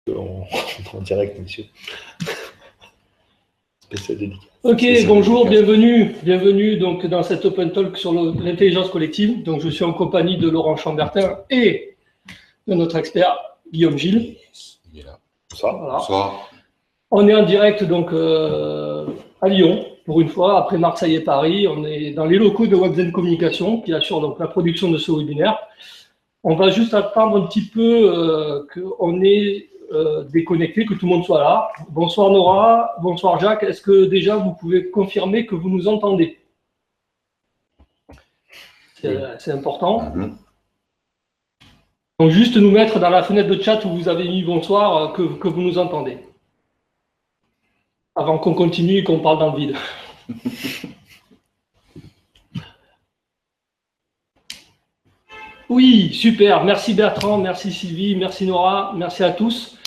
On est en direct, monsieur. Spécial dédicace. Ok, bonjour, bienvenue donc dans cet Open Talk sur l'intelligence collective. Donc je suis en compagnie de Laurent Chambertin et de notre expert Guillaume Gilles. Il est là. Bonsoir. Voilà. Bonsoir. On est en direct donc à Lyon pour une fois, après Marseille et Paris. On est dans les locaux de Webzen Communication qui assure donc la production de ce webinaire. On va juste attendre un petit peu qu'on ait déconnecté, que tout le monde soit là. Bonsoir Nora, bonsoir Jacques. Est-ce que déjà vous pouvez confirmer que vous nous entendez? C'est important. Donc juste nous mettre dans la fenêtre de chat où vous avez mis bonsoir que vous nous entendez. Avant qu'on continue et qu'on parle dans le vide. Oui, super. Merci Bertrand, merci Sylvie, merci Nora, merci à tous.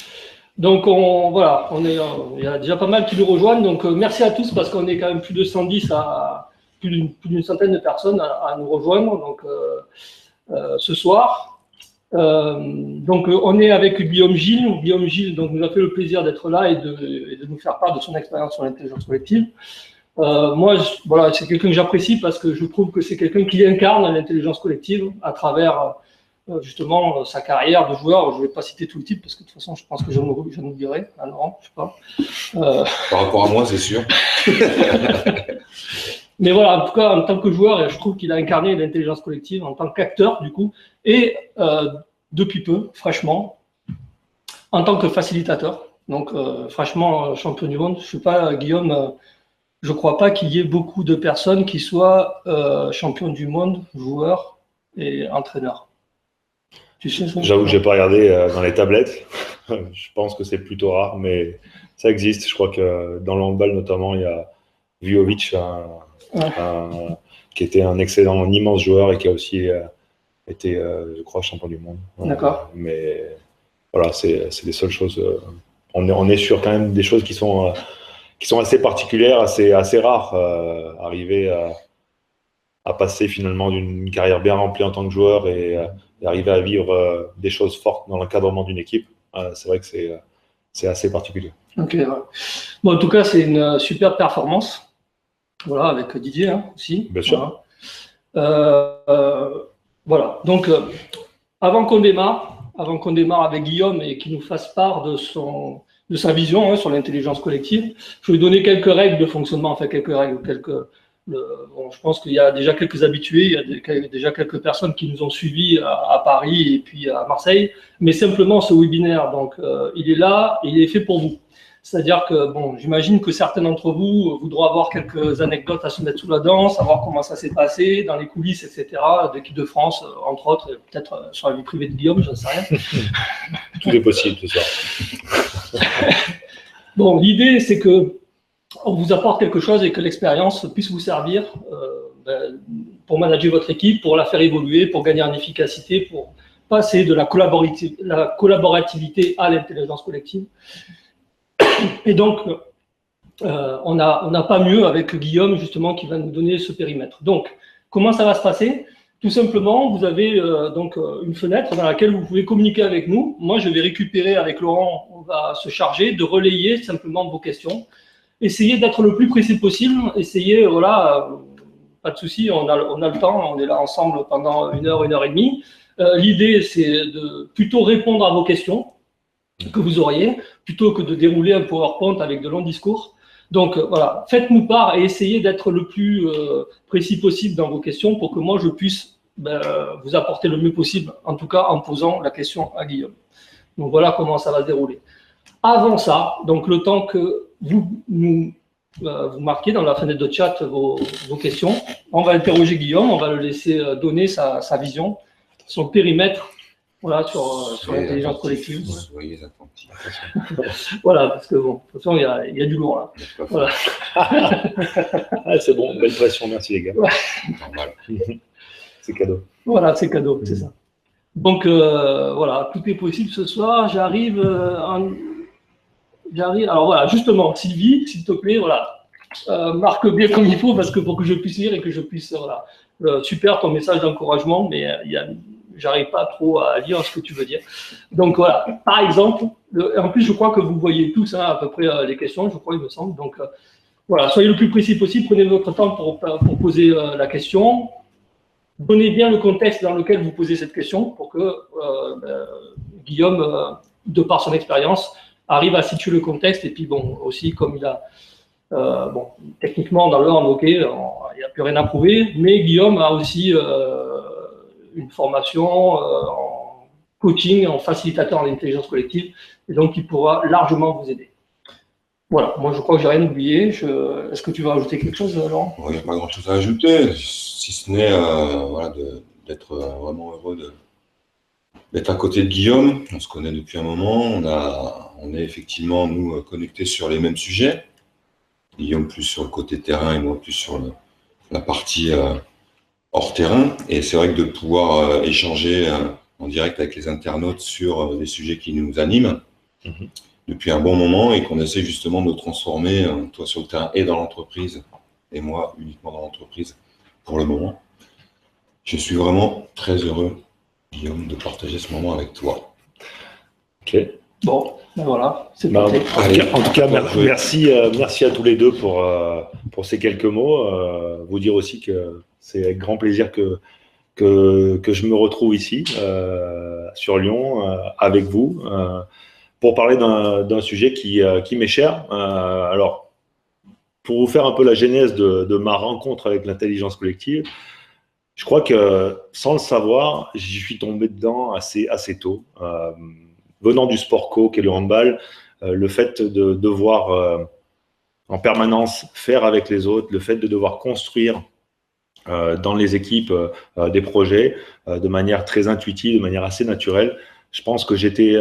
Donc voilà, il y a déjà pas mal qui nous rejoignent. Donc merci à tous parce qu'on est quand même plus de 110 à plus d'une centaine de personnes à nous rejoindre. Donc ce soir, donc on est avec Guillaume Gilles. Guillaume Gilles donc nous a fait le plaisir d'être là et de nous faire part de son expérience sur l'intelligence collective. Moi, voilà, c'est quelqu'un que j'apprécie parce que je trouve que c'est quelqu'un qui incarne l'intelligence collective à travers justement sa carrière de joueur. Je ne vais pas citer tout le type parce que de toute façon, je pense que j'en oublierai. Alors, je sais pas. Par rapport à moi, c'est sûr. Mais voilà, en tout cas, en tant que joueur, je trouve qu'il a incarné l'intelligence collective en tant qu'acteur, du coup, et depuis peu, fraîchement, en tant que facilitateur. Donc, franchement, champion du monde, je ne sais pas, Guillaume. Je ne crois pas qu'il y ait beaucoup de personnes qui soient champions du monde, joueurs et entraîneurs. Tu sais ça? J'avoue que je n'ai pas regardé dans les tablettes. Je pense que c'est plutôt rare, mais ça existe. Je crois que dans le handball, notamment, il y a Vujovic, qui était un excellent, un immense joueur et qui a aussi été, je crois, champion du monde. D'accord. Mais voilà, c'est les seules choses. On est sur quand même des choses qui sont assez particulières, assez rares. Arriver à passer finalement d'une carrière bien remplie en tant que joueur et arriver à vivre des choses fortes dans l'encadrement d'une équipe, c'est vrai que c'est assez particulier. Ok, ouais. Bon, en tout cas, c'est une super performance. Voilà, avec Didier aussi. Bien sûr. Voilà. Donc, avant qu'on démarre avec Guillaume et qu'il nous fasse part de sa vision sur l'intelligence collective, je vais donner quelques règles de fonctionnement, enfin quelques règles, bon, je pense qu'il y a déjà quelques habitués, il y a déjà quelques personnes qui nous ont suivis à Paris et puis à Marseille, mais simplement ce webinaire, donc il est là et il est fait pour vous. C'est-à-dire que, bon, j'imagine que certains d'entre vous voudront avoir quelques anecdotes à se mettre sous la dent, savoir comment ça s'est passé dans les coulisses, etc., de l'équipe de France, entre autres, peut-être sur la vie privée de Guillaume, je ne sais rien. Tout est possible ce soir. Bon, l'idée, c'est que on vous apporte quelque chose et que l'expérience puisse vous servir pour manager votre équipe, pour la faire évoluer, pour gagner en efficacité, pour passer de la collaborativité à l'intelligence collective. Et donc, on n'a pas mieux avec Guillaume, justement, qui va nous donner ce périmètre. Donc, comment ça va se passer? Tout simplement, vous avez donc une fenêtre dans laquelle vous pouvez communiquer avec nous. Moi, je vais récupérer avec Laurent, on va se charger de relayer simplement vos questions. Essayez d'être le plus précis possible. Essayez, voilà, pas de souci, on a le temps, on est là ensemble pendant une heure et demie. L'idée, c'est de plutôt répondre à vos questions que vous auriez, plutôt que de dérouler un PowerPoint avec de longs discours. Donc voilà, faites-nous part et essayez d'être le plus précis possible dans vos questions pour que moi je puisse vous apporter le mieux possible, en tout cas en posant la question à Guillaume. Donc voilà comment ça va se dérouler. Avant ça, donc le temps que vous marquez dans la fenêtre de chat vos questions, on va interroger Guillaume, on va le laisser donner sa vision, son périmètre. Voilà, sur l'intelligence collective. Soyez attentifs. Voilà, parce que bon, de toute façon, il y a du lourd là. Voilà. C'est bon, belle pression, merci les gars. Ouais. Normal. C'est cadeau. Voilà, c'est cadeau, c'est ça. Donc voilà, tout est possible ce soir. J'arrive. Alors voilà, justement, Sylvie, s'il te plaît, voilà, marque bien comme il faut parce que pour que je puisse lire et que je puisse, voilà, super ton message d'encouragement, mais j'arrive pas trop à lire ce que tu veux dire. Donc voilà, par exemple, En plus, je crois que vous voyez tous à peu près les questions, je crois, il me semble. Donc, voilà, soyez le plus précis possible, prenez votre temps pour poser la question. Donnez bien le contexte dans lequel vous posez cette question pour que Guillaume, de par son expérience, arrive à situer le contexte. Et puis, bon, aussi, comme il a, techniquement, dans le hand, ok, il n'y a plus rien à prouver, mais Guillaume a aussi une formation en coaching, en facilitateur en intelligence collective, et donc il pourra largement vous aider. Voilà, moi je crois que j'ai rien oublié. Est-ce que tu veux ajouter quelque chose, Laurent? Il n'y a pas grand-chose à ajouter, si ce n'est voilà, d'être vraiment heureux d'être à côté de Guillaume. On se connaît depuis un moment, on est effectivement, nous, connectés sur les mêmes sujets. Guillaume plus sur le côté terrain et moi plus sur la partie hors terrain. Et c'est vrai que de pouvoir échanger en direct avec les internautes sur des sujets qui nous animent depuis un bon moment et qu'on essaie justement de transformer, toi sur le terrain et dans l'entreprise, et moi uniquement dans l'entreprise pour le moment. Je suis vraiment très heureux, Guillaume, de partager ce moment avec toi. Ok. Bon, ben voilà, c'est En tout cas, merci à tous les deux pour ces quelques mots. Vous dire aussi que c'est avec grand plaisir que je me retrouve ici, sur Lyon, avec vous, pour parler d'un sujet qui m'est cher. Alors, pour vous faire un peu la genèse de ma rencontre avec l'intelligence collective, je crois que sans le savoir, j'y suis tombé dedans assez tôt. Venant du sport co, qui est le handball, le fait de devoir en permanence faire avec les autres, le fait de devoir construire dans les équipes des projets de manière très intuitive, de manière assez naturelle, je pense que j'étais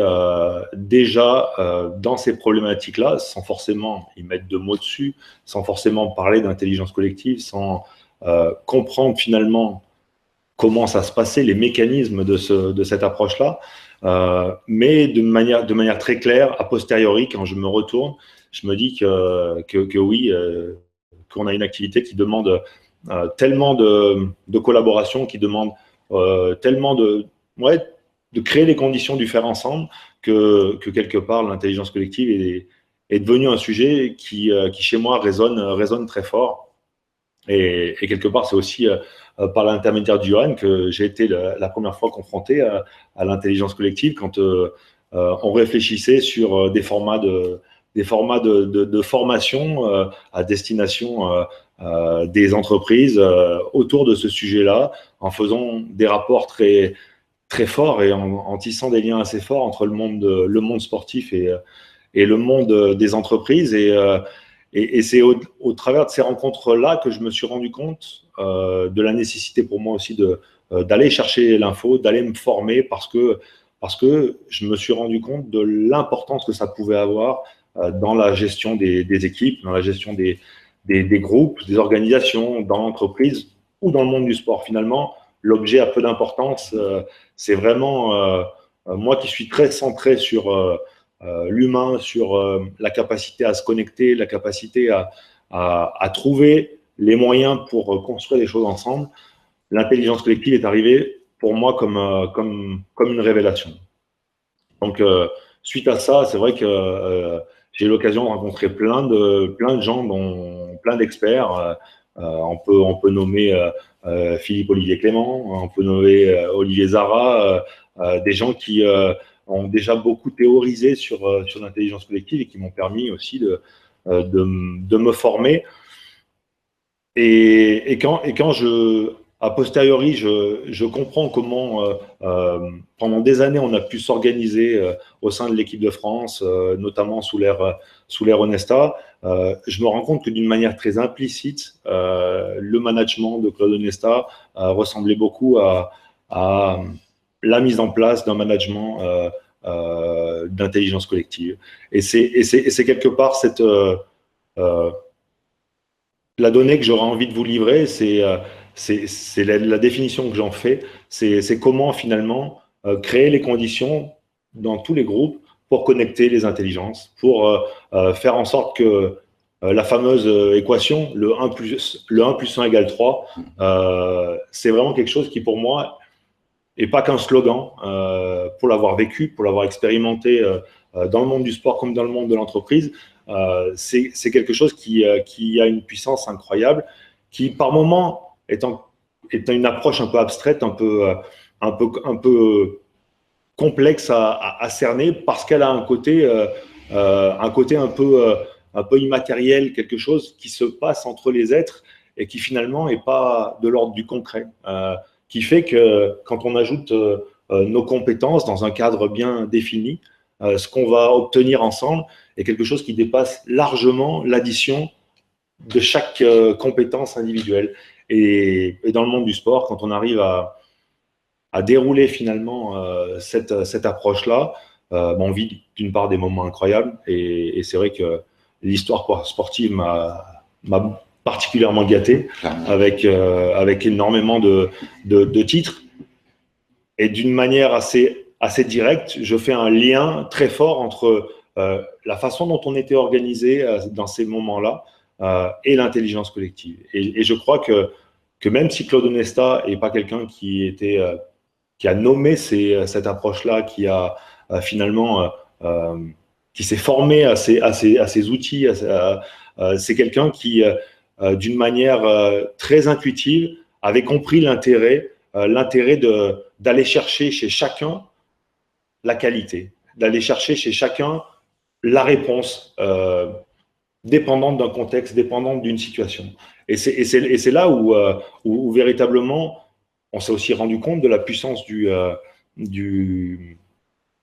déjà dans ces problématiques-là, sans forcément y mettre de mots dessus, sans forcément parler d'intelligence collective, sans comprendre finalement comment ça se passait, les mécanismes de cette approche-là. Mais de manière très claire, a posteriori, quand je me retourne, je me dis que oui, qu'on a une activité qui demande tellement de collaboration, qui demande tellement de créer les conditions du faire ensemble, que quelque part, l'intelligence collective est devenue un sujet qui chez moi, résonne très fort. Et quelque part, c'est aussi par l'intermédiaire du Johan que j'ai été la première fois confronté à l'intelligence collective quand on réfléchissait sur des formats de formation à destination des entreprises autour de ce sujet-là, en faisant des rapports très, très forts et en tissant des liens assez forts entre le monde sportif et le monde des entreprises. Et c'est au travers de ces rencontres-là que je me suis rendu compte de la nécessité pour moi aussi d'aller chercher l'info, d'aller me former, parce que je me suis rendu compte de l'importance que ça pouvait avoir dans la gestion des équipes, dans la gestion des groupes, des organisations, dans l'entreprise ou dans le monde du sport. Finalement, l'objet a peu d'importance. C'est vraiment moi qui suis très centré sur l'humain, sur la capacité à se connecter, la capacité à trouver les moyens pour construire des choses ensemble. L'intelligence collective est arrivée pour moi comme une révélation. Donc, suite à ça, c'est vrai que j'ai eu l'occasion de rencontrer plein de gens, dont plein d'experts. On peut nommer Philippe Olivier Clément, on peut nommer Olivier Zara, des gens qui ont déjà beaucoup théorisé sur l'intelligence collective et qui m'ont permis aussi de me former. Et quand a posteriori, je comprends comment, pendant des années, on a pu s'organiser au sein de l'équipe de France, notamment sous l'ère Onesta. Je me rends compte que d'une manière très implicite, le management de Claude Onesta ressemblait beaucoup à la mise en place d'un management d'intelligence collective. Et c'est quelque part la donnée que j'aurais envie de vous livrer, c'est la définition que j'en fais, c'est comment finalement créer les conditions dans tous les groupes pour connecter les intelligences, pour faire en sorte que la fameuse équation, le 1 plus 1 égale 3, c'est vraiment quelque chose qui pour moi n'est pas qu'un slogan, pour l'avoir vécu, pour l'avoir expérimenté dans le monde du sport comme dans le monde de l'entreprise, c'est quelque chose qui a une puissance incroyable, qui par moment est une approche un peu abstraite, un peu complexe à cerner, parce qu'elle a un côté un peu immatériel, quelque chose qui se passe entre les êtres et qui finalement n'est pas de l'ordre du concret, qui fait que quand on ajoute nos compétences dans un cadre bien défini, ce qu'on va obtenir ensemble est quelque chose qui dépasse largement l'addition de chaque compétence individuelle. Et dans le monde du sport, quand on arrive à dérouler finalement cette approche-là, on vit d'une part des moments incroyables, et c'est vrai que l'histoire sportive m'a particulièrement gâté, avec énormément de titres, et d'une manière assez directe, je fais un lien très fort entre la façon dont on était organisé dans ces moments-là et l'intelligence collective. Et je crois que même si Claude Onesta n'est pas quelqu'un qui a nommé cette approche-là, qui a finalement qui s'est formé à ces outils, c'est quelqu'un qui, d'une manière très intuitive, avait compris l'intérêt d'aller chercher chez chacun la qualité, d'aller chercher chez chacun la réponse dépendante d'un contexte, dépendante d'une situation. Et c'est là où véritablement on s'est aussi rendu compte de la puissance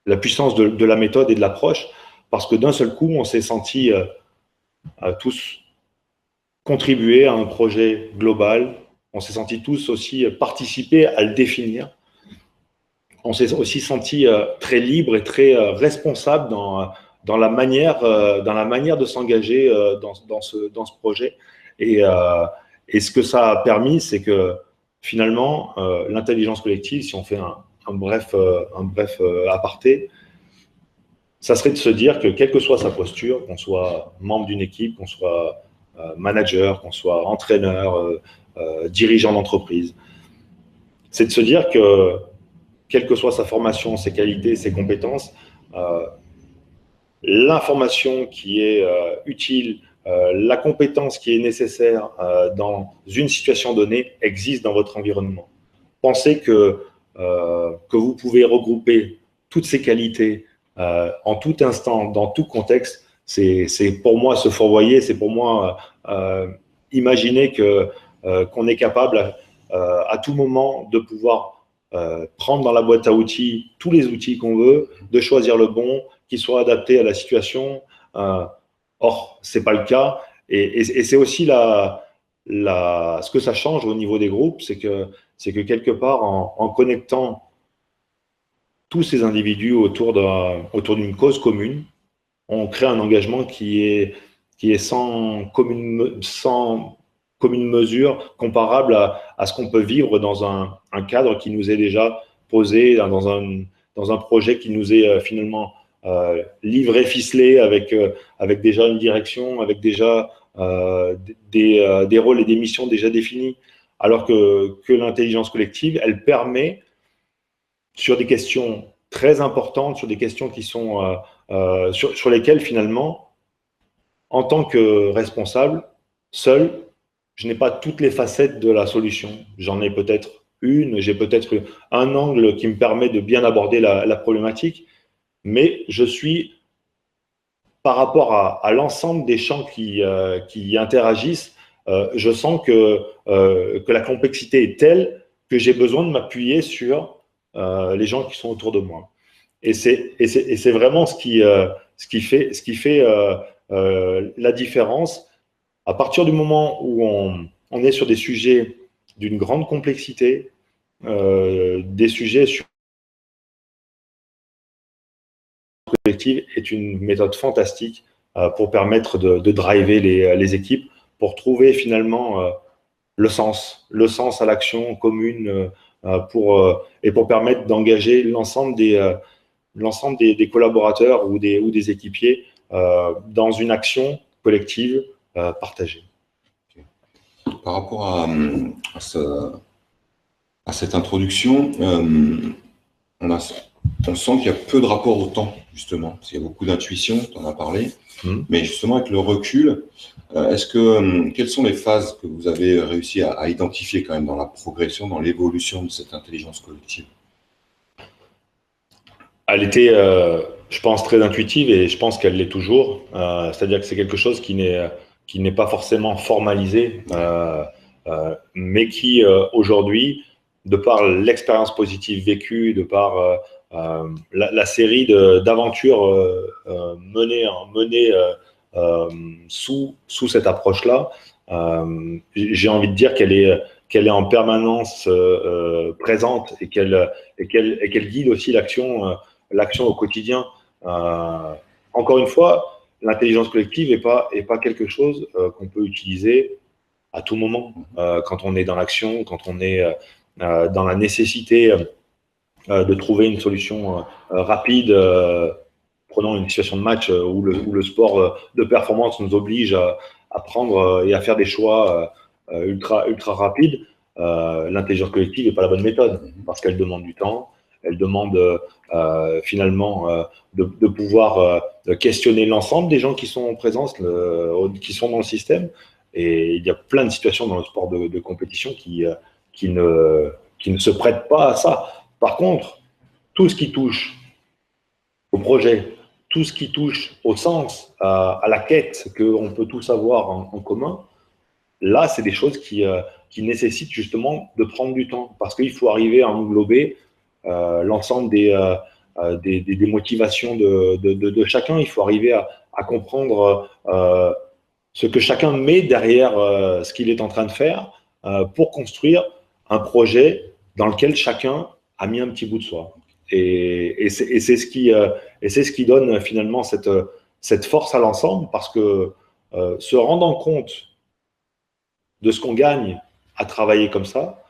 la puissance de la méthode et de l'approche, parce que d'un seul coup, on s'est senti tous contribuer à un projet global, on s'est senti tous aussi participer à le définir, on s'est aussi senti très libre et très responsable dans la manière de s'engager dans ce projet. Et ce que ça a permis, c'est que finalement, l'intelligence collective, si on fait un bref aparté, ça serait de se dire que quelle que soit sa posture, qu'on soit membre d'une équipe, qu'on soit manager, qu'on soit entraîneur, dirigeant d'entreprise, c'est de se dire que quelle que soit sa formation, ses qualités, ses compétences, l'information qui est utile, la compétence qui est nécessaire dans une situation donnée existe dans votre environnement. Pensez que vous pouvez regrouper toutes ces qualités en tout instant, dans tout contexte, c'est pour moi se fourvoyer, c'est pour moi imaginer qu'on est capable à tout moment de pouvoir prendre dans la boîte à outils tous les outils qu'on veut, de choisir le bon, qui soit adapté à la situation. Or, ce n'est pas le cas. Et c'est aussi ce que ça change au niveau des groupes, c'est que quelque part, en connectant tous ces individus autour d'une cause commune, on crée un engagement qui est sans commune mesure, comparable à ce qu'on peut vivre dans un cadre qui nous est déjà posé, dans un projet qui nous est finalement livré, ficelé, avec déjà une direction, avec déjà des rôles et des missions déjà définis. Alors que l'intelligence collective, elle permet, sur des questions très importantes, sur des questions qui sont sur lesquelles finalement, en tant que responsable, seul, je n'ai pas toutes les facettes de la solution. J'en ai peut-être une, j'ai peut-être un angle qui me permet de bien aborder la problématique, mais je suis, par rapport à l'ensemble des champs qui interagissent, je sens que la complexité est telle que j'ai besoin de m'appuyer sur les gens qui sont autour de moi. Et c'est vraiment ce qui fait la différence. À partir du moment où on est sur des sujets d'une grande complexité, des sujets sur collective est une méthode fantastique pour permettre de driver les équipes, pour trouver finalement le sens à l'action commune, et pour permettre d'engager l'ensemble des collaborateurs ou des équipiers dans une action collective partagée. Par rapport à cette introduction, on a on sent qu'il y a peu de rapport au temps, justement, parce qu'il y a beaucoup d'intuition, tu en as parlé, mais justement avec le recul, quelles sont les phases que vous avez réussi à identifier quand même dans la progression, dans l'évolution de cette intelligence collective? Elle était, je pense, très intuitive et je pense qu'elle l'est toujours. C'est-à-dire que c'est quelque chose qui n'est pas forcément formalisé, mais qui, aujourd'hui, de par l'expérience positive vécue, de par la série d'aventures menées sous cette approche-là, j'ai envie de dire qu'elle est en permanence présente et qu'elle guide aussi l'action au quotidien. Encore une fois, l'intelligence collective n'est pas quelque chose qu'on peut utiliser à tout moment, quand on est dans l'action, quand on est dans la nécessité de trouver une solution rapide. Prenons une situation de match où le sport de performance nous oblige à prendre et à faire des choix ultra rapides. L'intelligence collective n'est pas la bonne méthode parce qu'elle demande du temps, elle demande finalement de pouvoir questionner l'ensemble des gens qui sont présents, qui sont dans le système. Et il y a plein de situations dans le sport de compétition qui ne se prêtent pas à ça. Par contre, tout ce qui touche au projet, tout ce qui touche au sens, à la quête qu'on peut tous avoir en commun, là, c'est des choses qui nécessitent justement de prendre du temps parce qu'il faut arriver à englober l'ensemble des motivations de chacun. Il faut arriver à comprendre ce que chacun met derrière ce qu'il est en train de faire pour construire un projet dans lequel chacun a mis un petit bout de soi. Et c'est ce qui donne finalement cette force à l'ensemble parce que se rendant compte de ce qu'on gagne à travailler comme ça,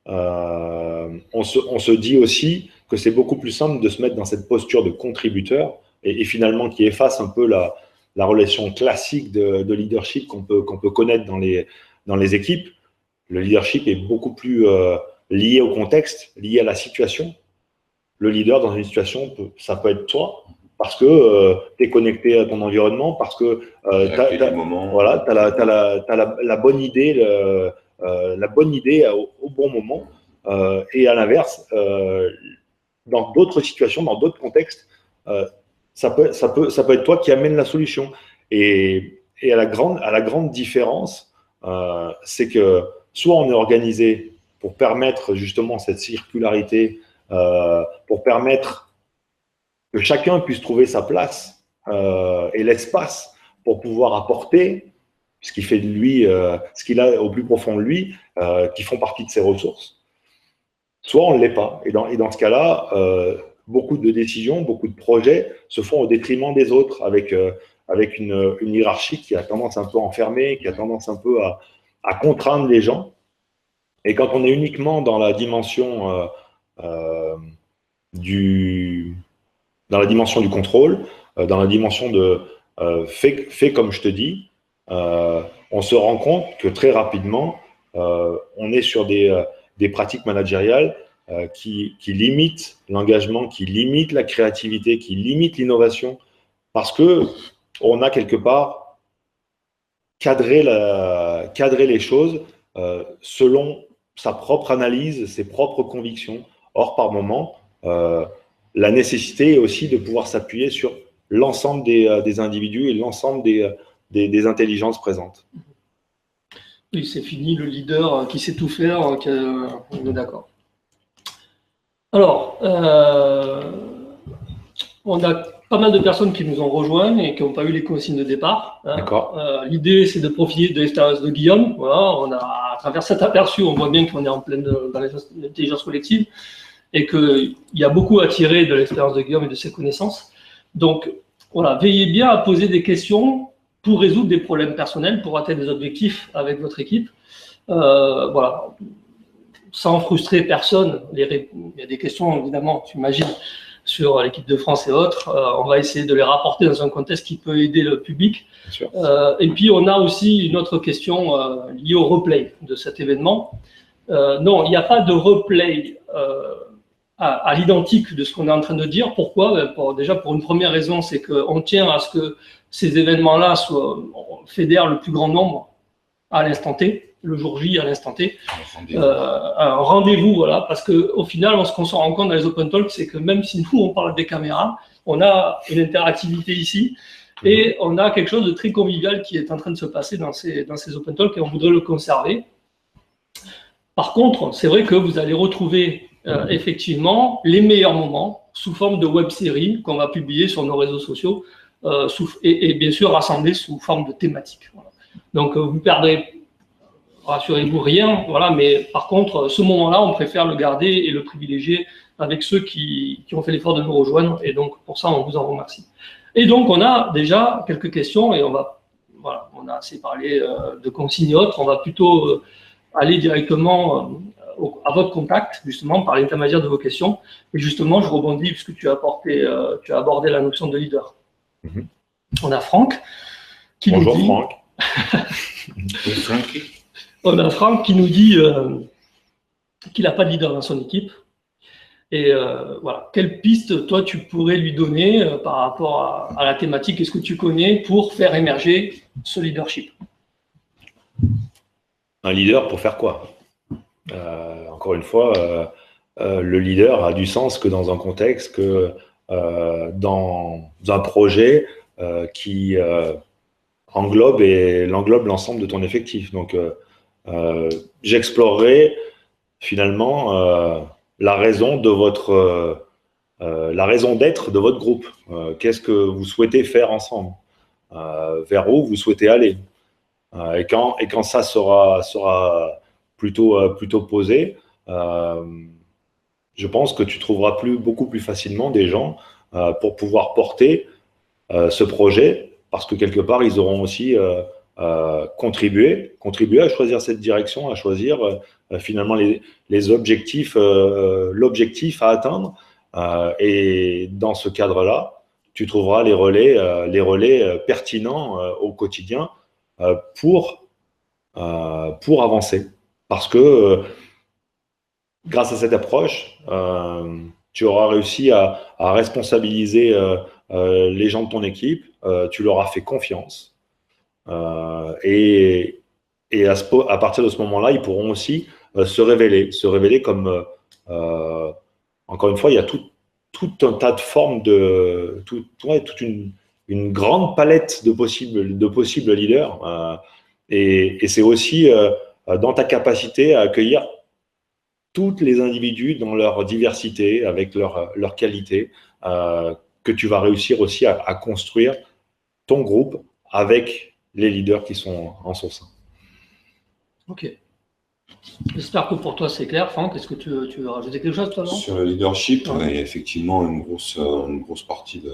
on se dit aussi que c'est beaucoup plus simple de se mettre dans cette posture de contributeur et finalement qui efface un peu la relation classique de leadership qu'on peut connaître dans les équipes. Le leadership est beaucoup plus lié au contexte, lié à la situation. Le leader dans une situation, ça peut être toi, parce que tu es connecté à ton environnement, parce que tu as la bonne idée, au bon moment. Et à l'inverse, dans d'autres situations, dans d'autres contextes, ça peut être toi qui amène la solution. Et à la grande différence, c'est que soit on est organisé pour permettre justement cette circularité, pour permettre que chacun puisse trouver sa place et l'espace pour pouvoir apporter ce qui fait de lui, ce qu'il a au plus profond de lui, qui font partie de ses ressources. Soit on ne l'est pas. Et dans ce cas-là, beaucoup de décisions, beaucoup de projets se font au détriment des autres, avec une hiérarchie qui a tendance un peu à enfermer, qui a tendance un peu à contraindre les gens. Et quand on est uniquement dans la dimension du contrôle, dans la dimension de fais comme je te dis, on se rend compte que très rapidement, on est sur des pratiques managériales qui limitent l'engagement, qui limitent la créativité, qui limitent l'innovation, parce qu'on a quelque part cadré les choses selon sa propre analyse, ses propres convictions. Or, par moment, la nécessité est aussi de pouvoir s'appuyer sur l'ensemble des individus et l'ensemble des intelligences présentes. Oui, c'est fini le leader qui sait tout faire, on est d'accord. Alors, on a pas mal de personnes qui nous ont rejoints et qui n'ont pas eu les consignes de départ. Hein. D'accord. L'idée, c'est de profiter de l'expérience de Guillaume. Voilà, à travers cet aperçu, on voit bien qu'on est en pleine dans l'intelligence collective et qu'il y a beaucoup à tirer de l'expérience de Guillaume et de ses connaissances. Donc, voilà, veillez bien à poser des questions pour résoudre des problèmes personnels, pour atteindre des objectifs avec votre équipe. Voilà, sans frustrer personne. Il y a des questions, évidemment, tu imagines, sur l'équipe de France et autres. On va essayer de les rapporter dans un contexte qui peut aider le public. Et puis, on a aussi une autre question liée au replay de cet événement. Non, il n'y a pas de replay à l'identique de ce qu'on est en train de dire. Pourquoi? Déjà, pour une première raison, c'est qu'on tient à ce que ces événements-là fédèrent le plus grand nombre à l'instant T, le jour J à l'instant T. Un rendez-vous, voilà, parce qu'au final, ce qu'on se rend compte dans les Open Talks, c'est que même si nous, on parle des caméras, on a une interactivité ici, et on a quelque chose de très convivial qui est en train de se passer dans ces Open Talks, et on voudrait le conserver. Par contre, c'est vrai que vous allez retrouver effectivement les meilleurs moments sous forme de web-séries qu'on va publier sur nos réseaux sociaux et bien sûr rassemblés sous forme de thématiques. Voilà. Donc vous ne perdrez, rassurez-vous, rien, voilà, mais par contre, ce moment-là, on préfère le garder et le privilégier avec ceux qui ont fait l'effort de nous rejoindre, et donc pour ça, on vous en remercie. Et donc, on a déjà quelques questions, et on a assez parlé de consignes et autres, on va plutôt aller directement à votre contact, justement, par l'intermédiaire de vos questions. Et justement, je rebondis, puisque tu as abordé la notion de leader. On a Franck qui Bonjour nous dit... Franck. On a Franck qui nous dit qu'il n'a pas de leader dans son équipe. Et voilà, quelle piste, toi, tu pourrais lui donner par rapport à la thématique? Qu'est-ce que tu connais pour faire émerger ce leadership? Un leader pour faire quoi? Encore une fois, le leader a du sens que dans un contexte, que dans un projet qui englobe l'ensemble de ton effectif. Donc, j'explorerai finalement la raison d'être de votre groupe. Qu'est-ce que vous souhaitez faire ensemble? Vers où vous souhaitez aller? Et quand ça sera plutôt posé, je pense que tu trouveras beaucoup plus facilement des gens pour pouvoir porter ce projet, parce que quelque part, ils auront aussi contribué à choisir cette direction, à choisir finalement les objectifs, l'objectif à atteindre. Et dans ce cadre-là, tu trouveras les relais pertinents au quotidien pour avancer. Parce que grâce à cette approche, tu auras réussi à responsabiliser les gens de ton équipe, tu leur as fait confiance. Et à partir de ce moment-là, ils pourront aussi se révéler comme, encore une fois, il y a tout un tas de formes, toute une grande palette de possibles leaders. Et c'est aussi dans ta capacité à accueillir tous les individus dans leur diversité, avec leur qualité, que tu vas réussir aussi à construire ton groupe avec les leaders qui sont en son sein. Ok. J'espère que pour toi c'est clair. Franck, est-ce que tu veux rajouter quelque chose, toi, non? Sur le leadership, il y a effectivement une grosse partie de,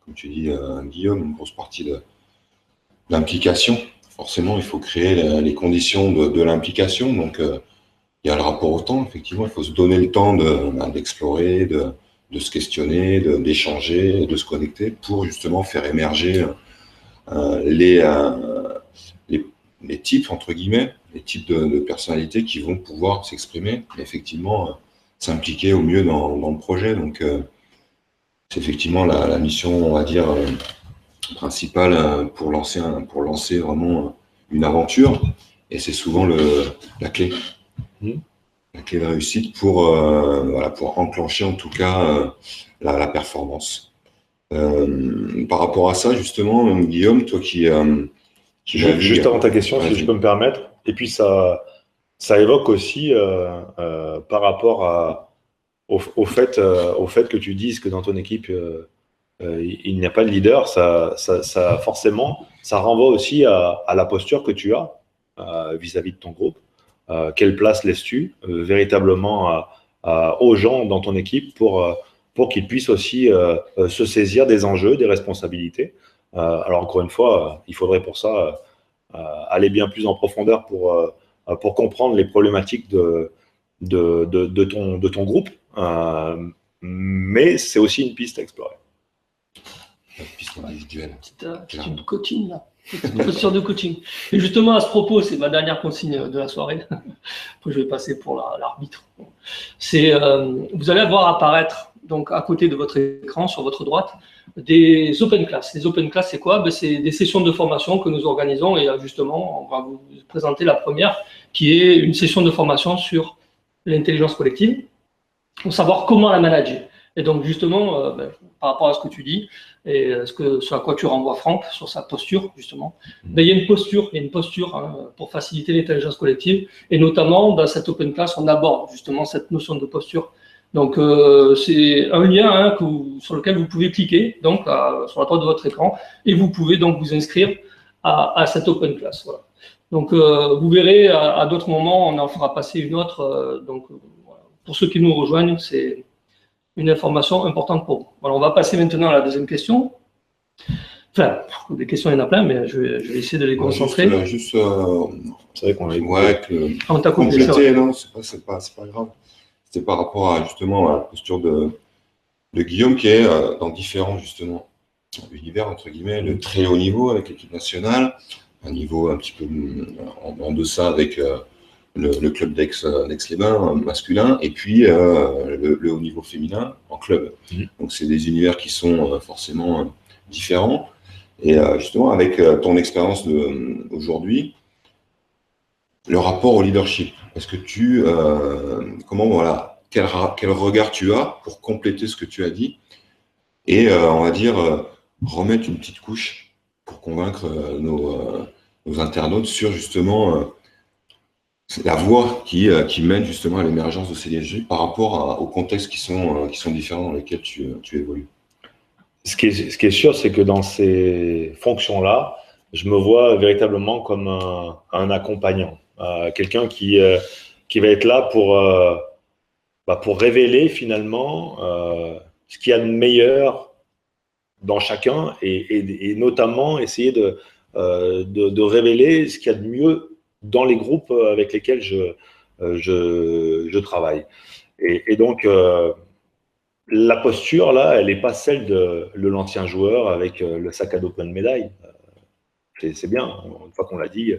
comme tu dis, Guillaume, une grosse partie d'implication. Forcément, il faut créer les conditions de l'implication. Donc, il y a le rapport au temps. Effectivement, il faut se donner le temps d'explorer, de se questionner, d'échanger, de se connecter pour justement faire émerger les types, entre guillemets, les types de personnalités qui vont pouvoir s'exprimer et effectivement s'impliquer au mieux dans le projet. Donc, c'est effectivement la mission, on va dire, principale pour lancer vraiment une aventure. Et c'est souvent la clé. La clé de réussite pour enclencher en tout cas la performance. Par rapport à ça, justement, Guillaume, toi Juste avant ta question, si je peux me permettre, et puis ça évoque aussi par rapport au fait que tu dises que dans ton équipe, il n'y a pas de leader, ça forcément, ça renvoie aussi à la posture que tu as vis-à-vis de ton groupe. Quelle place laisses-tu véritablement aux gens dans ton équipe pour qu'ils puissent aussi se saisir des enjeux, des responsabilités. Alors encore une fois, il faudrait pour ça aller bien plus en profondeur pour comprendre les problématiques de ton groupe, mais c'est aussi une piste à explorer. piste individuelle. Petite attitude de coaching, là. Petite posture de coaching. Et justement, à ce propos, c'est ma dernière consigne de la soirée. Après, je vais passer pour l'arbitre. C'est, vous allez voir apparaître, donc, à côté de votre écran, sur votre droite, des open class. Les open class, c'est quoi? C'est des sessions de formation que nous organisons et justement, on va vous présenter la première, qui est une session de formation sur l'intelligence collective, pour savoir comment la manager. Et donc, justement, par rapport à ce que tu dis, et ce à quoi tu renvoies Franck, sur sa posture, justement, il y a une posture hein, pour faciliter l'intelligence collective, et notamment, dans cette open class, on aborde justement cette notion de posture. Donc, c'est un lien hein, sur lequel vous pouvez cliquer, donc, sur la droite de votre écran, et vous pouvez donc vous inscrire à cette open class. Voilà. Donc, vous verrez, à d'autres moments, on en fera passer une autre. Voilà. Pour ceux qui nous rejoignent, c'est une information importante pour vous. Voilà, on va passer maintenant à la deuxième question. Enfin, des questions, il y en a plein, mais je vais essayer de les concentrer. C'est vrai qu'on a on t'a complété, non, c'est pas grave. C'était par rapport à justement à la posture de Guillaume qui est dans différents justement univers, entre guillemets, le très haut niveau avec l'équipe nationale, un niveau un petit peu en deçà avec le club d'Aix-les-Bains masculin, et puis le haut niveau féminin en club. Donc c'est des univers qui sont forcément différents. Et justement, avec ton expérience aujourd'hui, le rapport au leadership, est-ce que quel regard tu as pour compléter ce que tu as dit et on va dire remettre une petite couche pour convaincre nos internautes sur justement la voie qui mène justement à l'émergence de ces leaderships par rapport aux contextes qui sont différents dans lesquels tu évolues. Ce qui est sûr, c'est que dans ces fonctions-là, je me vois véritablement comme un accompagnant, quelqu'un qui va être là pour révéler finalement ce qu'il y a de meilleur dans chacun et notamment essayer de révéler ce qu'il y a de mieux dans les groupes avec lesquels je travaille. Et donc, la posture, là, elle n'est pas celle de l'ancien joueur avec le sac à dos plein de médailles. C'est bien, une fois qu'on l'a dit,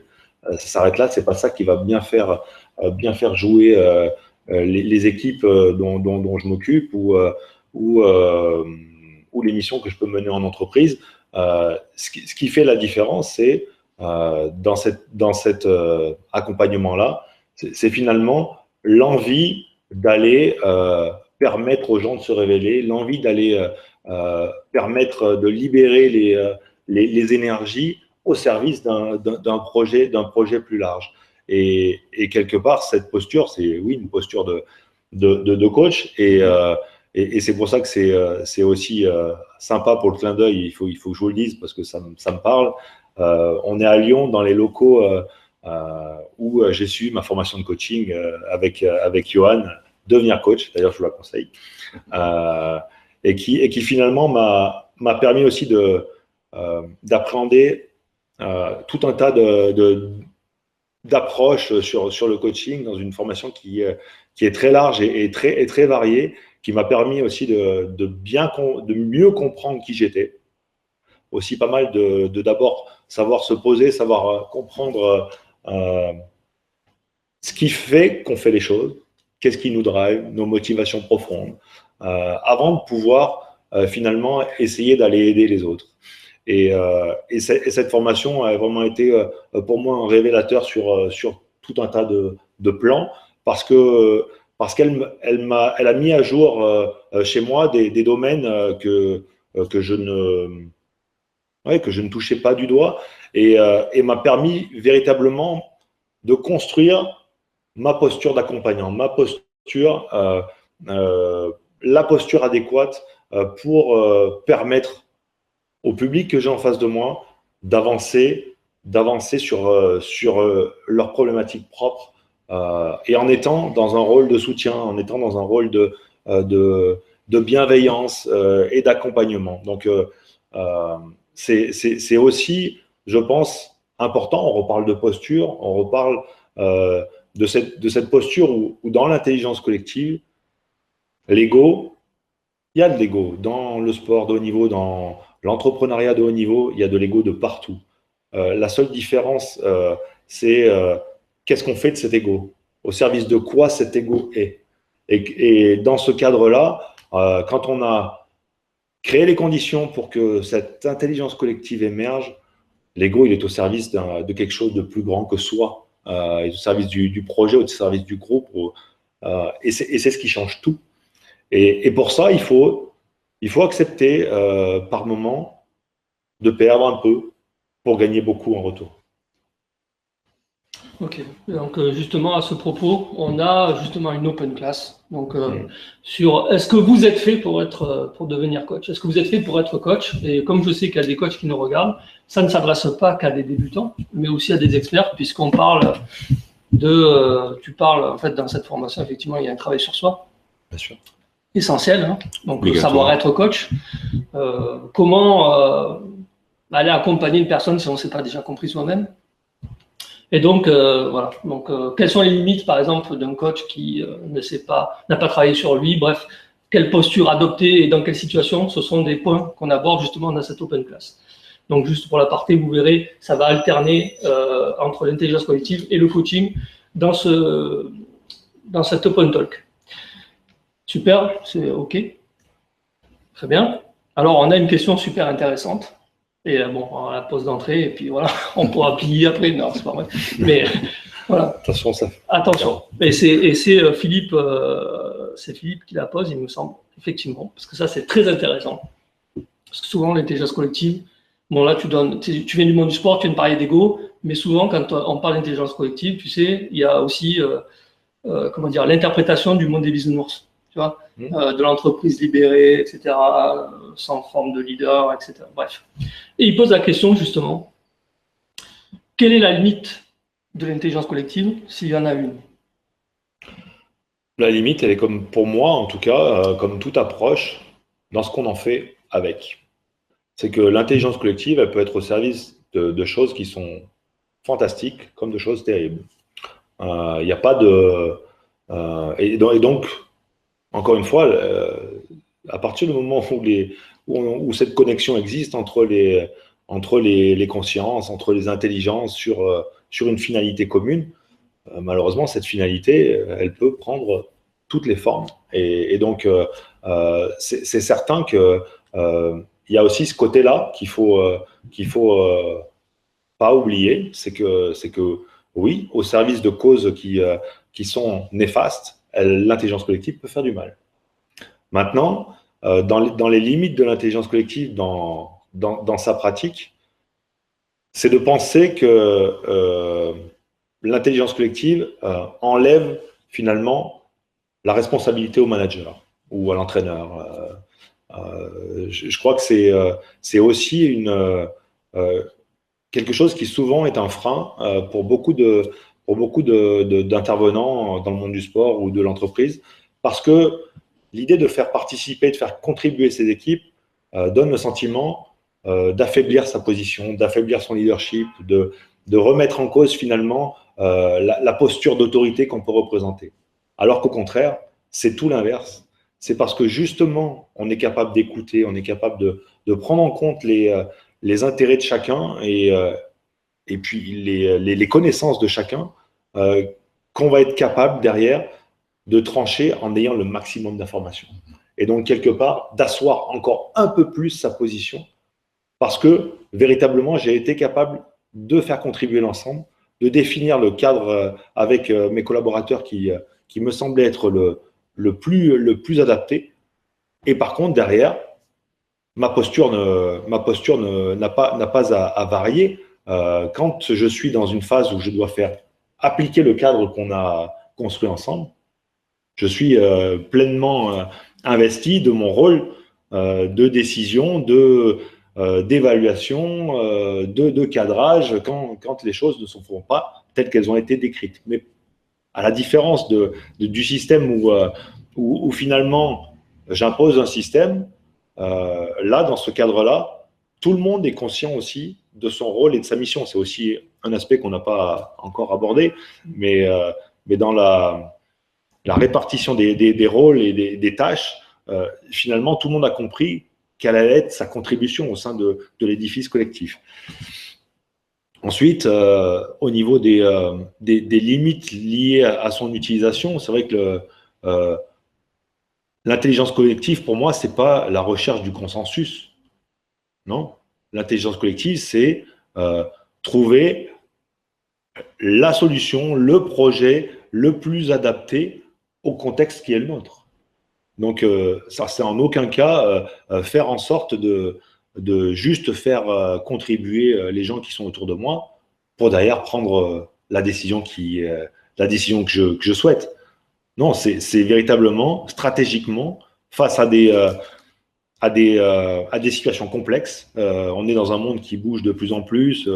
ça s'arrête là. C'est pas ça qui va bien faire jouer les équipes dont je m'occupe ou les missions que je peux mener en entreprise. Ce qui fait la différence, c'est dans cet accompagnement-là, c'est finalement l'envie d'aller permettre aux gens de se révéler, l'envie d'aller permettre de libérer les énergies au service d'un projet plus large. Et quelque part, cette posture, c'est oui, une posture de coach. Et c'est pour ça que c'est aussi sympa pour le clin d'œil. Il faut que je vous le dise parce que ça me parle. On est à Lyon dans les locaux où j'ai suivi ma formation de coaching avec Johan, devenir coach. D'ailleurs, je vous la conseille. Et qui finalement m'a permis aussi d'appréhender tout un tas d'approches sur le coaching dans une formation qui est très large et très variée, qui m'a permis aussi de mieux comprendre qui j'étais. Aussi pas mal d'abord savoir se poser, savoir comprendre ce qui fait qu'on fait les choses, qu'est-ce qui nous drive, nos motivations profondes, avant de pouvoir finalement essayer d'aller aider les autres. Et cette formation a vraiment été pour moi un révélateur sur tout un tas de plans parce qu'elle a mis à jour chez moi des domaines que je ne touchais pas du doigt et m'a permis véritablement de construire ma posture d'accompagnant, ma posture, la posture adéquate pour permettre au public que j'ai en face de moi d'avancer sur leurs problématiques propres et en étant dans un rôle de soutien, en étant dans un rôle de bienveillance et d'accompagnement. Donc, c'est aussi, je pense, important. On reparle de posture, on reparle de cette posture où dans l'intelligence collective, l'ego, il y a de l'ego dans le sport de haut niveau, dans L'entrepreneuriat de haut niveau, il y a de l'ego de partout. La seule différence, c'est qu'est-ce qu'on fait de cet ego? Au service de quoi cet ego est? Et dans ce cadre-là, quand on a créé les conditions pour que cette intelligence collective émerge, l'ego, il est au service de quelque chose de plus grand que soi. Il est au service du projet, au service du groupe. Et c'est ce qui change tout. Et pour ça, il faut accepter par moment de perdre un peu pour gagner beaucoup en retour. Ok, donc justement à ce propos, on a justement une open class. Donc sur est-ce que vous êtes fait pour devenir coach? Est-ce que vous êtes fait pour être coach? Et comme je sais qu'il y a des coachs qui nous regardent, ça ne s'adresse pas qu'à des débutants, mais aussi à des experts, puisqu'on parle tu parles en fait dans cette formation, effectivement, il y a un travail sur soi. Bien sûr. Essentiel, hein. Donc savoir être coach. Comment aller accompagner une personne si on ne s'est pas déjà compris soi-même? Et donc, voilà. Donc, quelles sont les limites, par exemple, d'un coach qui n'a pas travaillé sur lui? Bref, quelle posture adopter et dans quelle situation? Ce sont des points qu'on aborde justement dans cette open class. Donc, juste pour la partie, vous verrez, ça va alterner entre l'intelligence collective et le coaching dans cette open talk. Super, c'est OK. Très bien. Alors, on a une question super intéressante. Et bon, on la pose d'entrée, et puis voilà, on pourra plier après. Non, c'est pas vrai. Mais voilà. Attention, ça. Attention. Et c'est Philippe qui la pose, il me semble, effectivement, parce que ça, c'est très intéressant. Parce que souvent, l'intelligence collective, bon, là, tu viens du monde du sport, tu viens de parler d'ego, mais souvent, quand on parle d'intelligence collective, tu sais, il y a aussi, comment dire, l'interprétation du monde des bisounours. Tu vois, de l'entreprise libérée, etc., sans forme de leader, etc. Bref. Et il pose la question, justement, quelle est la limite de l'intelligence collective, s'il y en a une? La limite, elle est comme, pour moi, en tout cas, comme toute approche, dans ce qu'on en fait avec. C'est que l'intelligence collective, elle peut être au service de choses qui sont fantastiques, comme de choses terribles. Il n'y a pas de... et donc, encore une fois, à partir du moment où cette connexion existe entre les consciences, entre les intelligences sur une finalité commune, malheureusement, cette finalité, elle peut prendre toutes les formes. Et donc, c'est certain qu'il y a aussi ce côté-là qu'il faut pas oublier, c'est que oui, au service de causes qui sont néfastes, l'intelligence collective peut faire du mal. Maintenant, dans les limites de l'intelligence collective, dans sa pratique, c'est de penser que l'intelligence collective enlève finalement la responsabilité au manager ou à l'entraîneur. Je crois que c'est aussi quelque chose qui souvent est un frein pour beaucoup d'intervenants dans le monde du sport ou de l'entreprise, parce que l'idée de faire participer, de faire contribuer ces équipes donne le sentiment d'affaiblir sa position, d'affaiblir son leadership, de remettre en cause finalement la posture d'autorité qu'on peut représenter. Alors qu'au contraire, c'est tout l'inverse. C'est parce que justement, on est capable d'écouter, on est capable de prendre en compte les intérêts de chacun et puis les connaissances de chacun, qu'on va être capable derrière de trancher en ayant le maximum d'informations. Et donc, quelque part, d'asseoir encore un peu plus sa position, parce que véritablement, j'ai été capable de faire contribuer l'ensemble, de définir le cadre avec mes collaborateurs qui me semblait être le plus adapté. Et par contre, derrière, ma posture n'a pas à varier. Quand je suis dans une phase où je dois faire appliquer le cadre qu'on a construit ensemble, je suis pleinement investi de mon rôle de décision, d'évaluation, de cadrage quand les choses ne se font pas telles qu'elles ont été décrites. Mais à la différence du système où finalement j'impose un système, là, dans ce cadre-là, tout le monde est conscient aussi de son rôle et de sa mission. C'est aussi un aspect qu'on n'a pas encore abordé, mais dans la répartition des rôles et des tâches, finalement, tout le monde a compris quelle allait être sa contribution au sein de l'édifice collectif. Ensuite, au niveau des limites liées à son utilisation, c'est vrai que l'intelligence collective, pour moi, ce n'est pas la recherche du consensus. Non. L'intelligence collective, c'est trouver la solution, le projet le plus adapté au contexte qui est le nôtre. Donc, ça, c'est en aucun cas faire en sorte de juste faire contribuer les gens qui sont autour de moi pour derrière prendre la décision que je souhaite. Non, c'est véritablement, stratégiquement, face à des situations complexes. On est dans un monde qui bouge de plus en plus,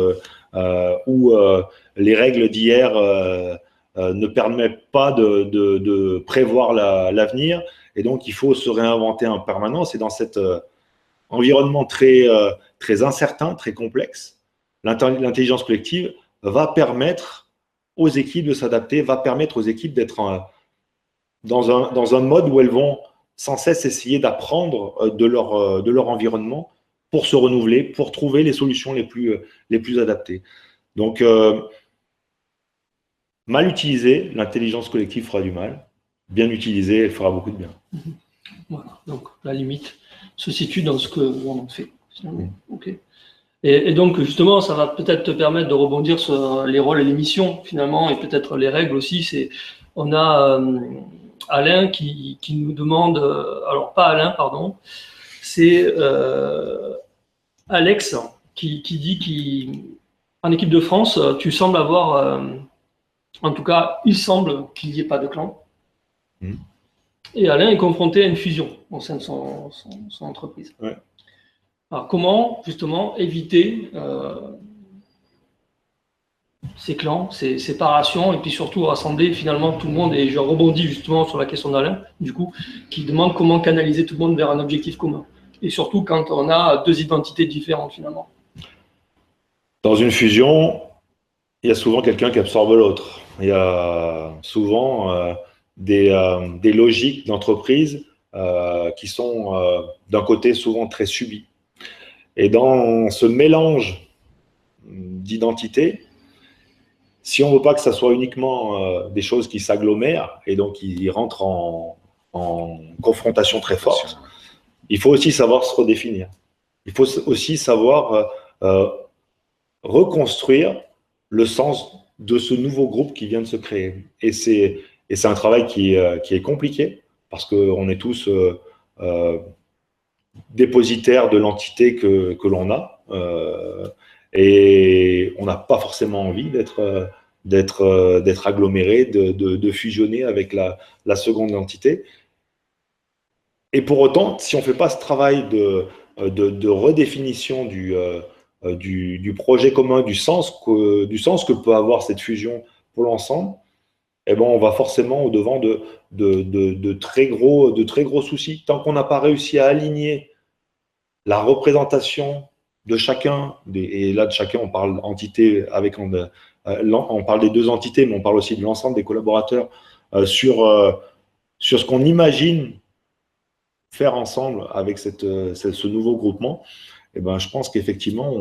où les règles d'hier ne permettent pas de prévoir l'avenir, et donc il faut se réinventer en permanence. Et dans cet environnement très incertain, très complexe, l'intelligence collective va permettre aux équipes de s'adapter, va permettre aux équipes d'être dans un mode où elles vont sans cesse essayer d'apprendre de leur environnement pour se renouveler, pour trouver les solutions les plus adaptées. Donc, mal utilisée, l'intelligence collective fera du mal. Bien utilisée, elle fera beaucoup de bien. Voilà. Donc, la limite se situe dans ce que l'on en fait. Okay. Et donc, justement, ça va peut-être te permettre de rebondir sur les rôles et les missions, finalement, et peut-être les règles aussi. On a Alain qui nous demande, alors pas Alain, pardon, c'est Alex qui dit qu'en équipe de France, tu sembles avoir, en tout cas, il semble qu'il n'y ait pas de clan. Et Alain est confronté à une fusion au sein de son entreprise. Ouais. Alors, comment, justement, éviter ces clans, ces séparations, et puis surtout rassembler finalement tout le monde, et je rebondis justement sur la question d'Alain, du coup, qui demande comment canaliser tout le monde vers un objectif commun. Et surtout quand on a deux identités différentes, finalement. Dans une fusion, il y a souvent quelqu'un qui absorbe l'autre. Il y a souvent des logiques d'entreprise qui sont d'un côté souvent très subies. Et dans ce mélange d'identités, si on ne veut pas que ça soit uniquement des choses qui s'agglomèrent et donc qui rentrent en confrontation très forte, il faut aussi savoir se redéfinir. Il faut aussi savoir reconstruire le sens de ce nouveau groupe qui vient de se créer. Et c'est un travail qui est compliqué parce qu'on est tous dépositaires de l'entité que l'on a. Et on n'a pas forcément envie d'être aggloméré, de fusionner avec la seconde entité. Et pour autant, si on ne fait pas ce travail de redéfinition du projet commun, du sens que peut avoir cette fusion pour l'ensemble, eh ben, on va forcément au-devant de très gros soucis. Tant qu'on n'a pas réussi à aligner la représentation de chacun, et là de chacun on parle entité on parle des deux entités, mais on parle aussi de l'ensemble des collaborateurs sur ce qu'on imagine faire ensemble avec ce nouveau groupement. Et ben, je pense qu'effectivement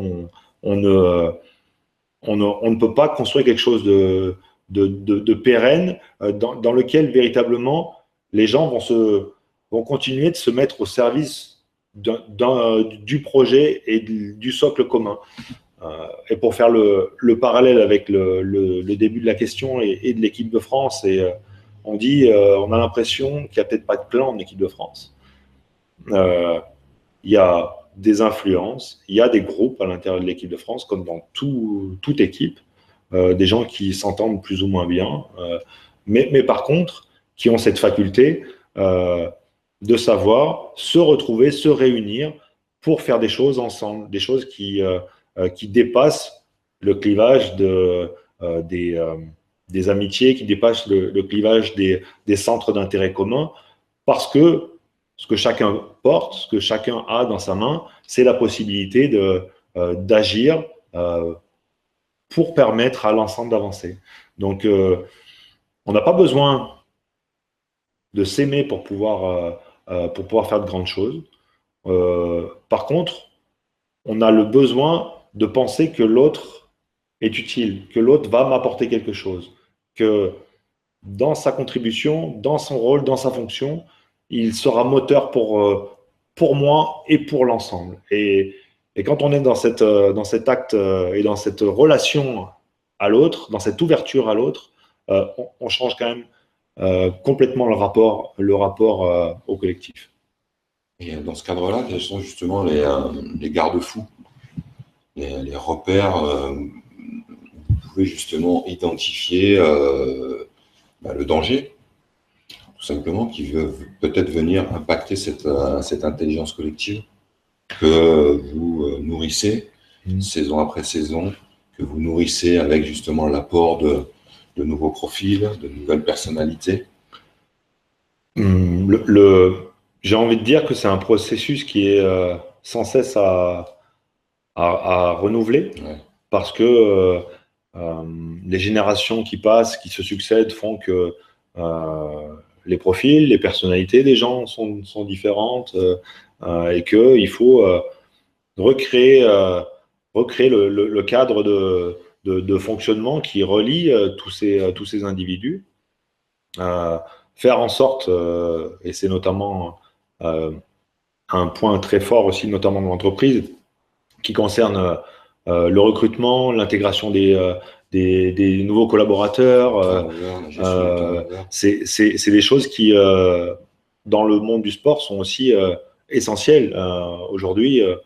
on ne peut pas construire quelque chose de pérenne dans lequel véritablement les gens vont continuer de se mettre au service du projet et du socle commun. Et pour faire le parallèle avec le début de la question et de l'équipe de France, on a l'impression qu'il n'y a peut-être pas de clan en équipe de France. Il y a des influences, il y a des groupes à l'intérieur de l'équipe de France, comme dans toute équipe, des gens qui s'entendent plus ou moins bien, mais par contre, qui ont cette faculté de savoir se retrouver, se réunir pour faire des choses ensemble, des choses qui dépassent le clivage des amitiés, qui dépassent le clivage des centres d'intérêt communs, parce que ce que chacun porte, ce que chacun a dans sa main, c'est la possibilité d'agir pour permettre à l'ensemble d'avancer. Donc, on n'a pas besoin de s'aimer pour pouvoir faire de grandes choses. Par contre, on a le besoin de penser que l'autre est utile, que l'autre va m'apporter quelque chose, que dans sa contribution, dans son rôle, dans sa fonction, il sera moteur pour moi et pour l'ensemble. Et quand on est dans cet acte et dans cette relation à l'autre, dans cette ouverture à l'autre, on change quand même complètement le rapport au collectif. Et dans ce cadre-là, quels sont justement les garde-fous, les repères vous pouvez justement identifier le danger, tout simplement, qui veut peut-être venir impacter cette intelligence collective que vous nourrissez saison après saison, que vous nourrissez avec justement l'apport de nouveaux profils, de nouvelles personnalités. J'ai envie de dire que c'est un processus qui est sans cesse à renouveler, parce que les générations qui passent, qui se succèdent, font que les profils, les personnalités des gens sont différentes et qu'il faut recréer le cadre de fonctionnement qui relie tous ces individus, faire en sorte, et c'est notamment un point très fort aussi, notamment dans l'entreprise, qui concerne le recrutement, l'intégration des nouveaux collaborateurs. C'est des choses qui, dans le monde du sport, sont aussi essentielles. Aujourd'hui, on ne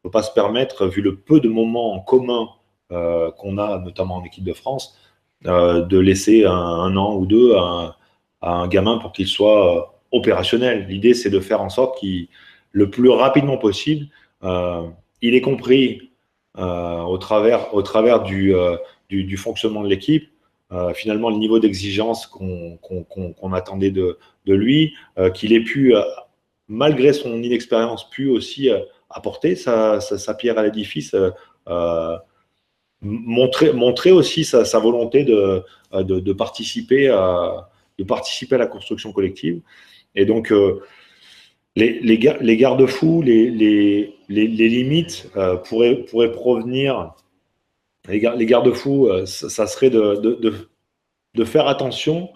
peut pas se permettre, vu le peu de moments en commun qu'on a, notamment en équipe de France, de laisser un an ou deux à un gamin pour qu'il soit opérationnel. L'idée, c'est de faire en sorte qu'il, le plus rapidement possible, il ait compris au travers du fonctionnement de l'équipe, finalement le niveau d'exigence qu'on attendait de lui, qu'il ait pu, malgré son inexpérience, pu aussi apporter sa pierre à l'édifice, montrer aussi sa volonté de participer à la construction collective. Et donc, les garde-fous, les limites pourraient provenir. Les garde-fous, ça serait de faire attention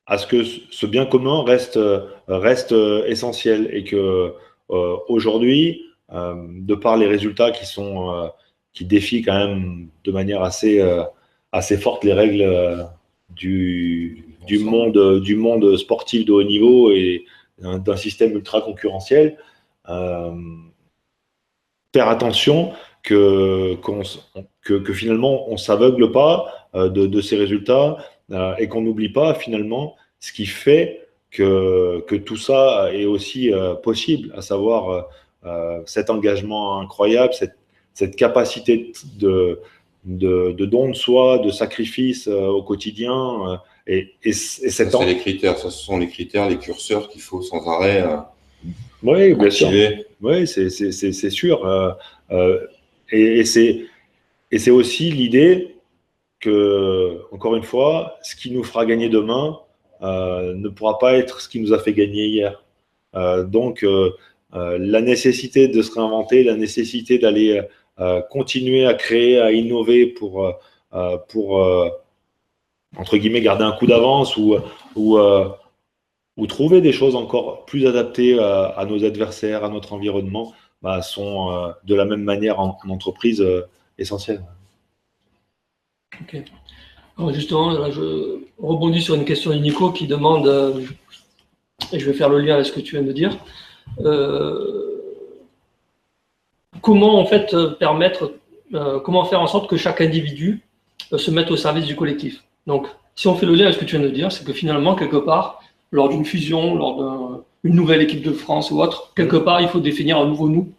à ce que ce bien commun reste essentiel, et que aujourd'hui, de par les résultats qui défient quand même de manière assez forte les règles du monde sportif de haut niveau et d'un système ultra concurrentiel, faire attention que finalement on ne s'aveugle pas de ces résultats et qu'on n'oublie pas finalement ce qui fait que tout ça est aussi possible, à savoir cet engagement incroyable, cette capacité de don de soi, de sacrifice au quotidien. Ça, c'est les critères, ce sont les critères, les curseurs qu'il faut sans arrêt oui, bien activer. Sûr. Oui, c'est sûr. Et c'est aussi l'idée que, encore une fois, ce qui nous fera gagner demain ne pourra pas être ce qui nous a fait gagner hier. Donc, la nécessité de se réinventer, la nécessité d'aller continuer à créer, à innover pour entre guillemets, garder un coup d'avance ou trouver des choses encore plus adaptées à nos adversaires, à notre environnement, sont de la même manière en entreprise essentielles. Ok. Alors justement, là, je rebondis sur une question de Nico qui demande, et je vais faire le lien avec ce que tu viens de dire, comment en fait comment faire en sorte que chaque individu se mette au service du collectif. Donc, si on fait le lien avec ce que tu viens de dire, c'est que finalement, quelque part, lors d'une fusion, lors d'une nouvelle équipe de France ou autre, quelque part, il faut définir un nouveau nous,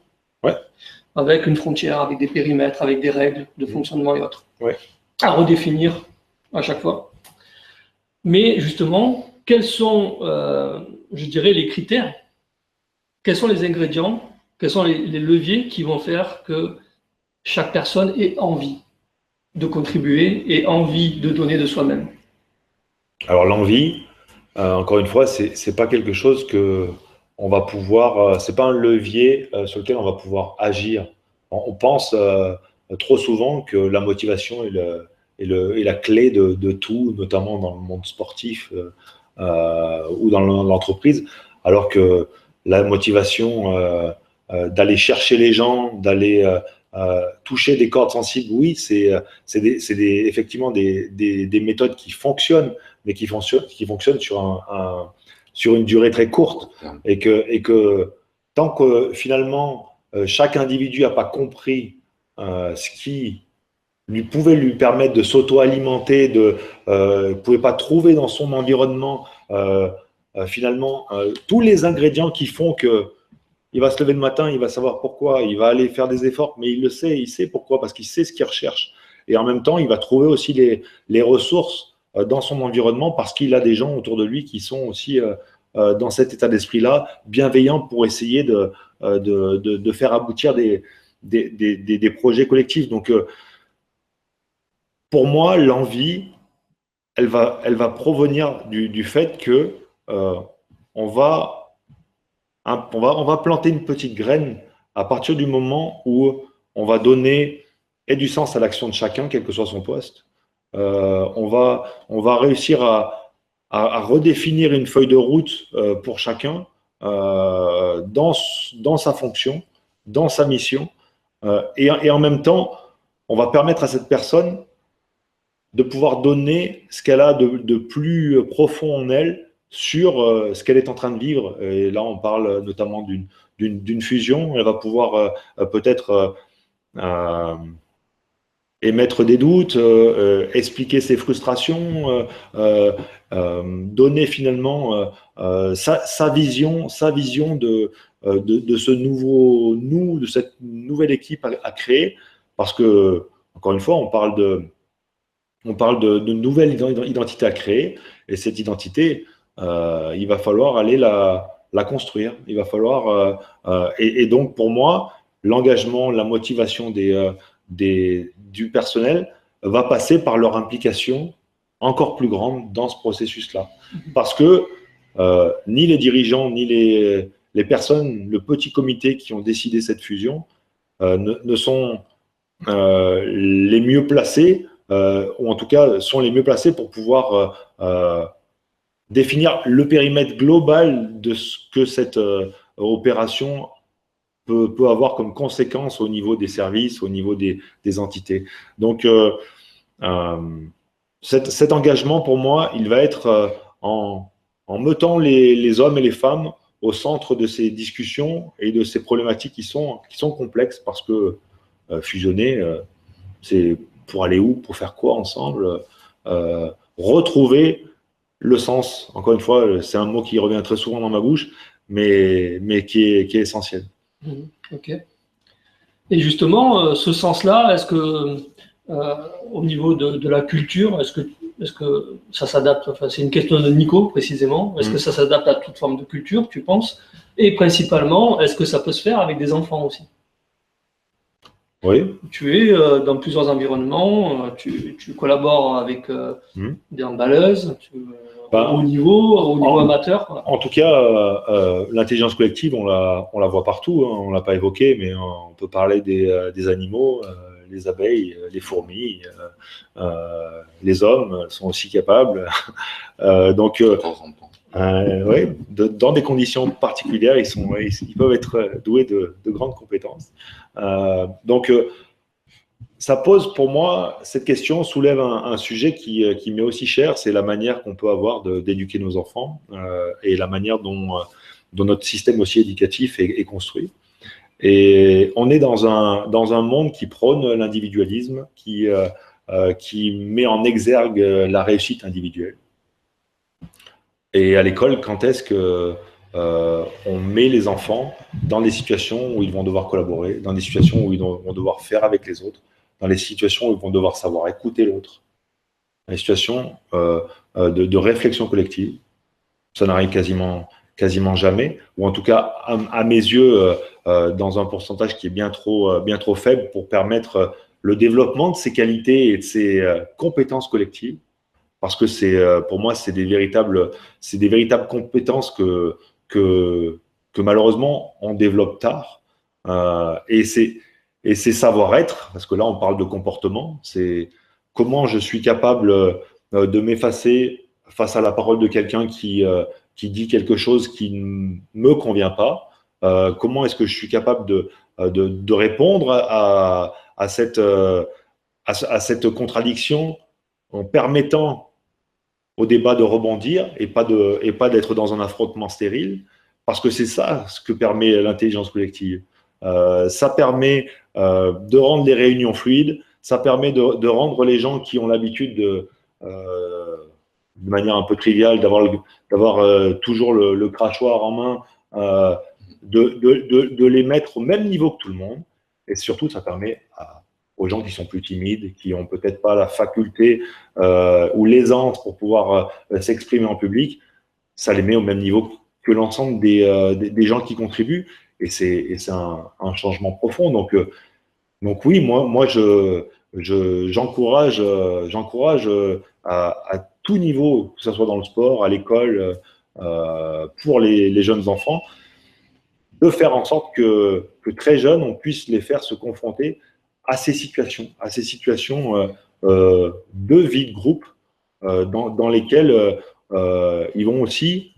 avec une frontière, avec des périmètres, avec des règles de fonctionnement et autres, à redéfinir à chaque fois. Mais justement, quels sont, je dirais, les critères, quels sont les ingrédients, quels sont les leviers qui vont faire que chaque personne ait envie de contribuer et envie de donner de soi-même? Alors l'envie, encore une fois, c'est pas quelque chose que on va pouvoir, c'est pas un levier sur lequel on va pouvoir agir. On pense trop souvent que la motivation est la clé de tout, notamment dans le monde sportif ou dans l'entreprise, alors que la motivation d'aller chercher les gens, d'aller toucher des cordes sensibles, oui, c'est effectivement des méthodes qui fonctionnent, mais qui fonctionnent sur une durée très courte. Et que tant que finalement chaque individu n'a pas compris ce qui pouvait lui permettre de s'auto-alimenter, ne pouvait pas trouver dans son environnement finalement tous les ingrédients qui font que il va se lever le matin, il va savoir pourquoi, il va aller faire des efforts, mais il le sait, il sait pourquoi, parce qu'il sait ce qu'il recherche. Et en même temps, il va trouver aussi les ressources dans son environnement parce qu'il a des gens autour de lui qui sont aussi dans cet état d'esprit-là, bienveillants pour essayer de faire aboutir des projets collectifs. Donc, pour moi, l'envie, elle va provenir du fait que on va planter une petite graine à partir du moment où on va donner du sens à l'action de chacun, quel que soit son poste. On va réussir à redéfinir une feuille de route pour chacun dans sa fonction, dans sa mission. Et en même temps, on va permettre à cette personne de pouvoir donner ce qu'elle a de plus profond en elle sur ce qu'elle est en train de vivre. Et là, on parle notamment d'une fusion. Elle va pouvoir peut-être émettre des doutes, expliquer ses frustrations, donner finalement sa vision de ce nouveau nous, de cette nouvelle équipe à créer. Parce que, encore une fois, on parle de nouvelle identité à créer. Et cette identité, il va falloir aller la construire. Il va falloir et donc pour moi, l'engagement, la motivation du personnel va passer par leur implication encore plus grande dans ce processus-là. Parce que ni les dirigeants, ni les personnes, le petit comité qui ont décidé cette fusion ne sont les mieux placés, ou en tout cas sont les mieux placés pour pouvoir définir le périmètre global de ce que cette opération peut avoir comme conséquence au niveau des services, au niveau des entités. Donc, cet engagement, pour moi, il va être en mettant les hommes et les femmes au centre de ces discussions et de ces problématiques qui sont complexes, parce que fusionner, c'est pour aller où, pour faire quoi ensemble, retrouver le sens. Encore une fois, c'est un mot qui revient très souvent dans ma bouche, mais qui est essentiel. Ok. Et justement, ce sens-là, est-ce que au niveau de la culture, est-ce que ça s'adapte, enfin, c'est une question de Nico précisément, est-ce que ça s'adapte à toute forme de culture, tu penses? Et principalement, est-ce que ça peut se faire avec des enfants aussi? Oui. Tu es dans plusieurs environnements, tu collabores avec des emballeuses, au niveau amateur. Quoi. En tout cas, l'intelligence collective, on la voit partout. Hein, on ne l'a pas évoqué, mais on peut parler des animaux, les abeilles, les fourmis, les hommes sont aussi capables. Donc, oui, dans des conditions particulières, ils peuvent être doués de grandes compétences. Donc, ça pose pour moi, cette question soulève un sujet qui m'est aussi cher, c'est la manière qu'on peut avoir d'éduquer nos enfants et la manière dont notre système aussi éducatif est construit. Et on est dans un monde qui prône l'individualisme, qui met en exergue la réussite individuelle. Et à l'école, quand est-ce que on met les enfants dans des situations où ils vont devoir collaborer, dans des situations où ils vont devoir faire avec les autres, dans les situations où ils vont devoir savoir écouter l'autre, dans les situations de réflexion collective. Ça n'arrive quasiment jamais, ou en tout cas, à mes yeux, dans un pourcentage qui est bien trop faible pour permettre le développement de ces qualités et de ces compétences collectives. Parce que pour moi, c'est des véritables compétences que que malheureusement on développe tard. Et ces savoir-être, parce que là on parle de comportement, c'est comment je suis capable de m'effacer face à la parole de quelqu'un qui dit quelque chose qui ne me convient pas. Comment est-ce que je suis capable de répondre à cette contradiction en permettant au débat de rebondir et pas d'être dans un affrontement stérile, parce que c'est ça ce que permet l'intelligence collective. Ça permet de rendre les réunions fluides, ça permet de rendre les gens qui ont l'habitude de manière un peu triviale d'avoir toujours le crachoir en main, de les mettre au même niveau que tout le monde. Et surtout, ça permet aux gens qui sont plus timides, qui n'ont peut-être pas la faculté ou l'aisance pour pouvoir s'exprimer en public, ça les met au même niveau que l'ensemble des gens qui contribuent. Et c'est un changement profond. Donc oui, moi j'encourage à tout niveau, que ce soit dans le sport, à l'école, pour les jeunes enfants, de faire en sorte que très jeunes, on puisse les faire se confronter à ces situations de vie de groupe dans lesquelles ils vont aussi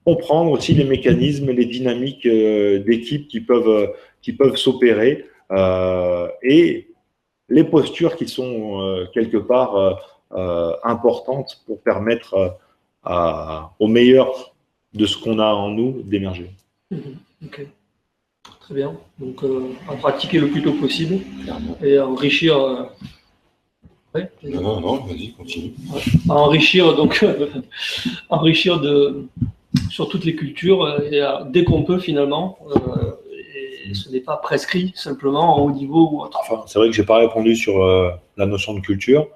comprendre aussi les mécanismes, les dynamiques d'équipe qui peuvent s'opérer et les postures qui sont quelque part importantes pour permettre au meilleur de ce qu'on a en nous d'émerger. Ok, très bien. Donc, à pratiquer le plus tôt possible et à enrichir. Ouais, non, vas-y, continue. À enrichir, donc, enrichir sur toutes les cultures et dès qu'on peut finalement. Et ce n'est pas prescrit simplement en haut niveau ou autre. Enfin, c'est vrai que je n'ai pas répondu sur la notion de culture,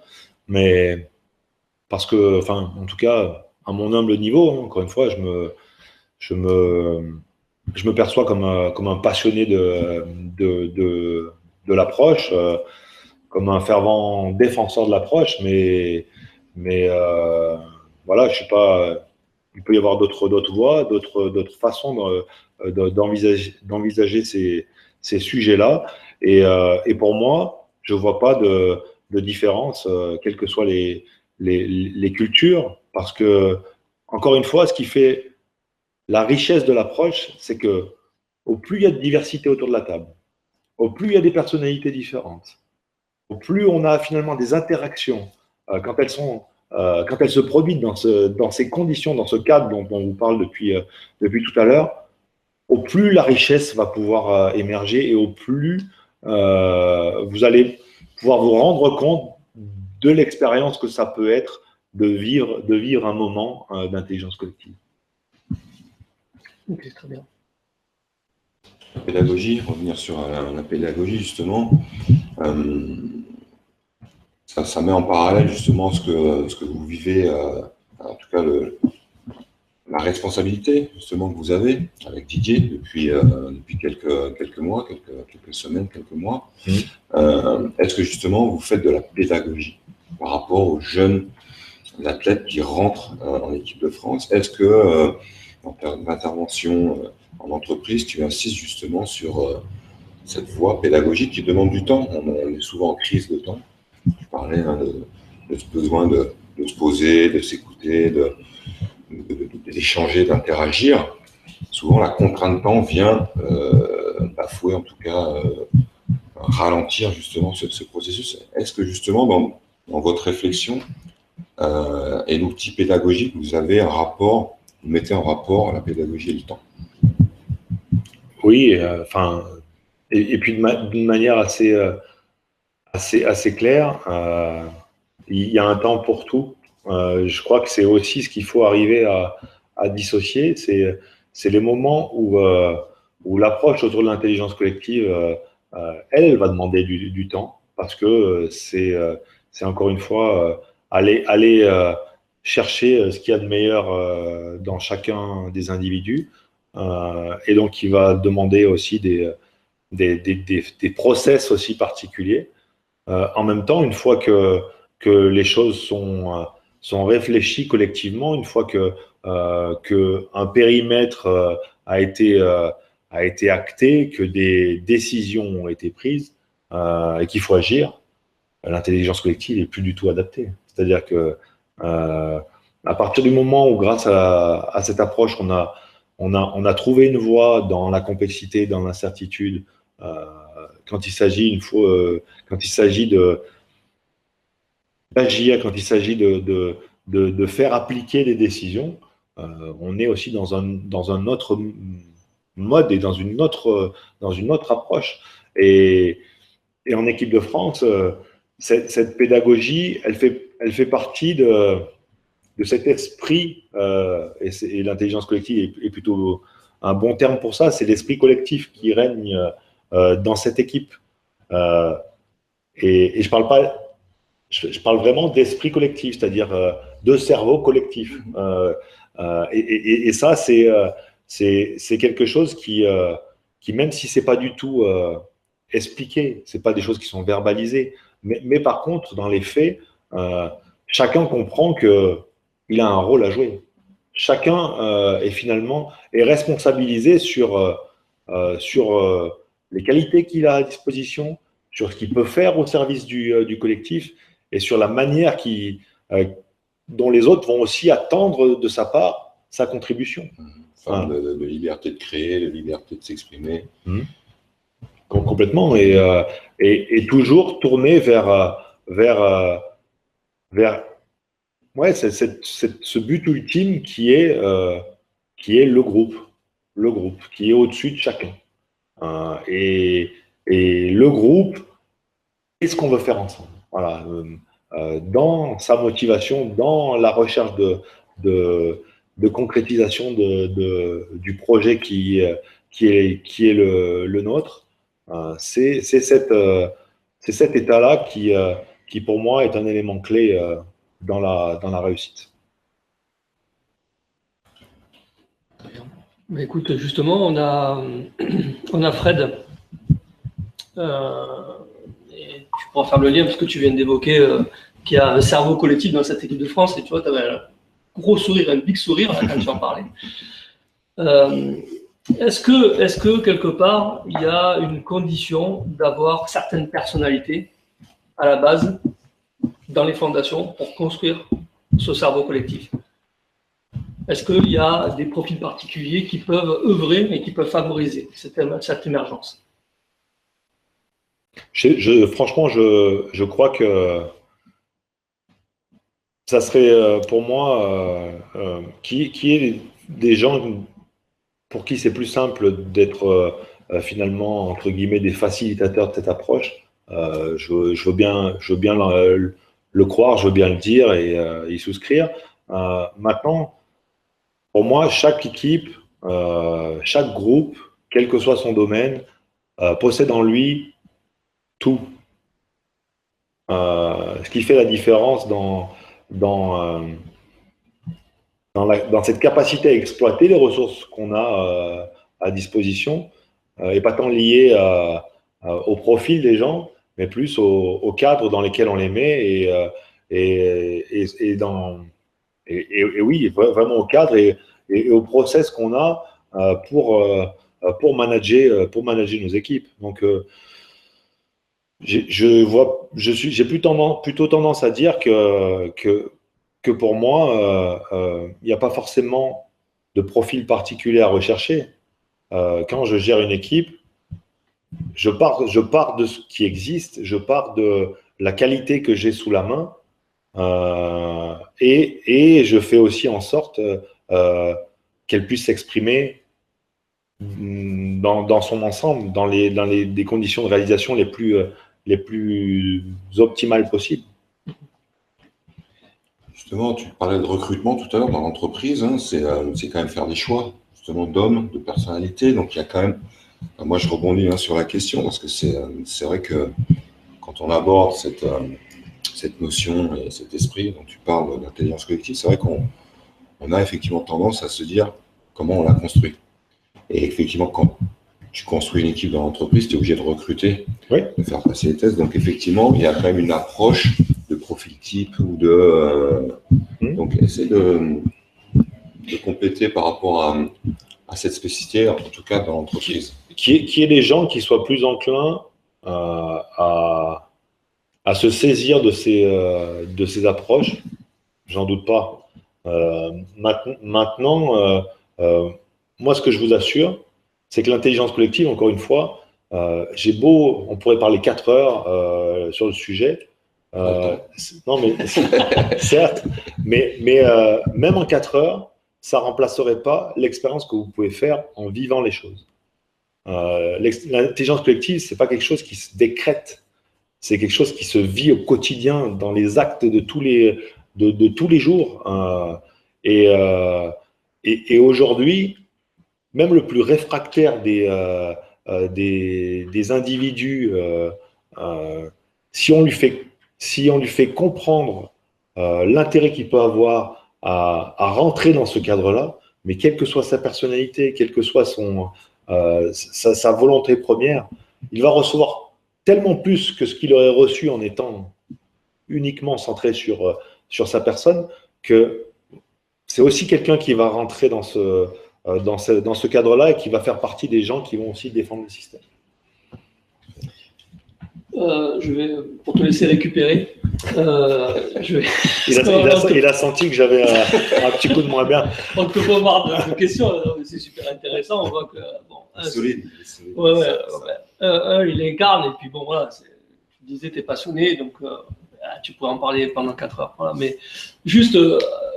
mais parce que, enfin, en tout cas, à mon humble niveau, hein, encore une fois, je me perçois comme un passionné de l'approche, comme un fervent défenseur de l'approche, mais voilà, je suis pas. Il peut y avoir d'autres voies, d'autres façons d'envisager ces sujets-là. Et pour moi, je ne vois pas de différence, quelles que soient les cultures, parce que, encore une fois, ce qui fait la richesse de l'approche, c'est que au plus il y a de diversité autour de la table, au plus il y a des personnalités différentes, au plus on a finalement des interactions, quand elles se produisent dans ces conditions, dans ce cadre dont on vous parle depuis tout à l'heure, au plus la richesse va pouvoir émerger et au plus vous allez pouvoir vous rendre compte de l'expérience que ça peut être de vivre un moment d'intelligence collective. Ok, très bien. La pédagogie, revenir sur la pédagogie justement, ça met en parallèle justement ce que vous vivez, en tout cas la responsabilité justement que vous avez avec Didier depuis quelques mois, quelques semaines, quelques mois. Est-ce que justement vous faites de la pédagogie par rapport aux jeunes athlètes qui rentrent en équipe de France? Est-ce que en termes d'intervention en entreprise, tu insistes justement sur cette voie pédagogique qui demande du temps? On est souvent en crise de temps. Je parlais de ce besoin de se poser, de s'écouter, d'échanger, d'interagir. Souvent, la contrainte de temps vient bafouer, en tout cas, ralentir justement ce processus. Est-ce que justement, dans votre réflexion et l'outil pédagogique, vous avez vous mettez en rapport la pédagogie et le temps? Oui, enfin, et puis d'une manière assez claire, il y a un temps pour tout. Je crois que c'est aussi ce qu'il faut arriver à dissocier. C'est les moments où l'approche autour de l'intelligence collective, elle va demander du temps, parce que c'est encore une fois aller chercher ce qu'il y a de meilleur dans chacun des individus. Et donc, il va demander aussi des process aussi particuliers. En même temps, une fois que les choses sont réfléchies collectivement, une fois qu'un périmètre a été acté, que des décisions ont été prises et qu'il faut agir, l'intelligence collective n'est plus du tout adaptée. C'est-à-dire que à partir du moment où, grâce à cette approche, on a trouvé une voie dans la complexité, dans l'incertitude, quand il s'agit d'agir, quand il s'agit de faire appliquer des décisions, on est aussi dans un autre mode et dans une autre approche. Et en équipe de France, cette pédagogie, elle fait partie de cet esprit, et l'intelligence collective est plutôt un bon terme pour ça, c'est l'esprit collectif qui règne dans cette équipe. Et je parle vraiment d'esprit collectif, c'est-à-dire de cerveau collectif. Et ça, c'est quelque chose qui, même si c'est pas du tout expliqué, c'est pas des choses qui sont verbalisées, mais par contre, dans les faits, chacun comprend qu'il a un rôle à jouer. Chacun est responsabilisé sur les qualités qu'il a à disposition, sur ce qu'il peut faire au service du collectif et sur la manière dont les autres vont aussi attendre de sa part sa contribution. Enfin, de liberté de créer, de liberté de s'exprimer. Complètement. Et toujours tourner vers ce but ultime qui est le groupe, qui est au-dessus de chacun. Et le groupe, qu'est-ce qu'on veut faire ensemble? Voilà. Dans sa motivation, dans la recherche de concrétisation du projet qui est le nôtre, c'est cet état-là qui, pour moi, est un élément clé dans la réussite. Mais écoute, justement, on a Fred. Et tu pourras faire le lien parce que tu viens d'évoquer qu'il y a un cerveau collectif dans cette équipe de France. Et tu vois, tu avais un gros sourire, un big sourire là, quand tu en parlais. Est-ce que quelque part, il y a une condition d'avoir certaines personnalités à la base dans les fondations pour construire ce cerveau collectif? Est-ce qu'il y a des profils particuliers qui peuvent œuvrer et qui peuvent favoriser cette émergence? Franchement, je crois que ça serait pour moi qui est des gens pour qui c'est plus simple d'être finalement, entre guillemets, des facilitateurs de cette approche. Je veux bien le croire, je veux bien le dire et y souscrire. Maintenant, pour moi, chaque équipe, chaque groupe, quel que soit son domaine, possède en lui tout. Ce qui fait la différence dans cette capacité à exploiter les ressources qu'on a à disposition, et pas tant lié au profil des gens, mais plus au cadre dans lesquels on les met et oui, vraiment au cadre et au process qu'on a pour manager nos équipes. Donc, j'ai plutôt tendance à dire que pour moi, il n'y a pas forcément de profil particulier à rechercher. Quand je gère une équipe, je pars de ce qui existe, je pars de la qualité que j'ai sous la main, et je fais aussi en sorte qu'elle puisse s'exprimer dans son ensemble, dans des conditions de réalisation les plus optimales possibles. Justement, tu parlais de recrutement tout à l'heure dans l'entreprise, hein, c'est quand même faire des choix, justement, d'hommes, de personnalités. Donc il y a quand même, moi je rebondis sur la question, parce que c'est vrai que quand on aborde cette notion et cet esprit dont tu parles d'intelligence collective, c'est vrai qu'on a effectivement tendance à se dire comment on la construit. Et effectivement, quand tu construis une équipe dans l'entreprise, tu es obligé de recruter, oui, de faire passer les tests. Donc effectivement, il y a quand même une approche de profil type ou donc essayer de compléter par rapport à cette spécificité, en tout cas dans l'entreprise. Qui est les gens qui soient plus enclins à se saisir de ces approches, j'en doute pas. Maintenant, moi, ce que je vous assure, c'est que l'intelligence collective, encore une fois, on pourrait parler 4 heures sur le sujet. Non, mais certes, mais même en 4 heures, ça ne remplacerait pas l'expérience que vous pouvez faire en vivant les choses. L'intelligence collective, ce n'est pas quelque chose qui se décrète, c'est quelque chose qui se vit au quotidien, dans les actes de tous les jours. Et aujourd'hui, même le plus réfractaire des individus, si on lui fait comprendre l'intérêt qu'il peut avoir à rentrer dans ce cadre-là, mais quelle que soit sa personnalité, quelle que soit sa volonté première, il va recevoir tellement plus que ce qu'il aurait reçu en étant uniquement centré sur sa personne, que c'est aussi quelqu'un qui va rentrer dans ce cadre-là et qui va faire partie des gens qui vont aussi défendre le système. Je vais, pour te laisser récupérer, il a senti que j'avais un petit coup de moins bien. On te bombarde de questions, c'est super intéressant. On voit que solide. Il incarne, et puis bon, voilà, tu disais, tu es passionné, donc tu pourrais en parler pendant 4 heures. Voilà. Mais juste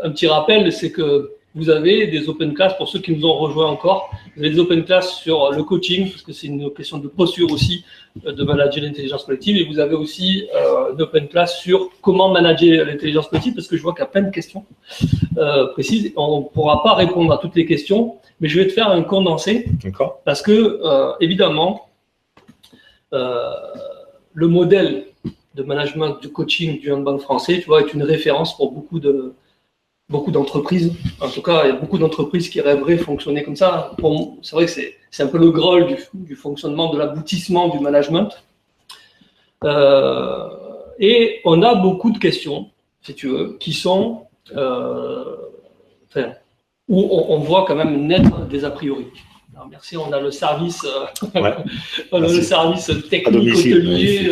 un petit rappel, c'est que vous avez des open class, pour ceux qui nous ont rejoints encore, vous avez des open class sur le coaching, parce que c'est une question de posture aussi, de manager l'intelligence collective, et vous avez aussi une open class sur comment manager l'intelligence collective, parce que je vois qu'il y a plein de questions précises. On ne pourra pas répondre à toutes les questions, mais je vais te faire un condensé, parce que, évidemment, le modèle de management, du coaching du handball français, tu vois, est une référence pour beaucoup d'entreprises. En tout cas, il y a beaucoup d'entreprises qui rêveraient fonctionner comme ça. C'est vrai que c'est un peu le Graal du fonctionnement, de l'aboutissement du management. Et on a beaucoup de questions, si tu veux, qui sont où on voit quand même naître des a priori. Alors, merci, on a le service, le service technique hôtelier.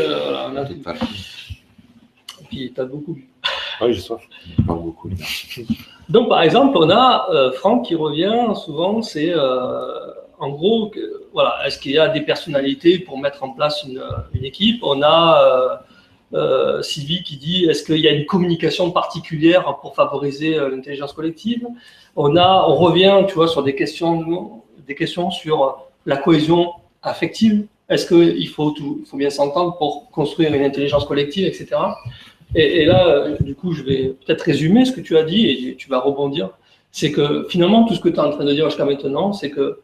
On a tout. Et puis, tu as beaucoup vu. Oui, je sais. Pas beaucoup. Donc, par exemple, on a Franck qui revient souvent, c'est en gros, voilà, est-ce qu'il y a des personnalités pour mettre en place une équipe? On a Sylvie qui dit, est-ce qu'il y a une communication particulière pour favoriser l'intelligence collective? On revient, tu vois, sur des questions sur la cohésion affective. Est-ce qu'il faut bien s'entendre pour construire une intelligence collective, etc. Et là, du coup, je vais peut-être résumer ce que tu as dit et tu vas rebondir. C'est que finalement, tout ce que tu es en train de dire jusqu'à maintenant, c'est que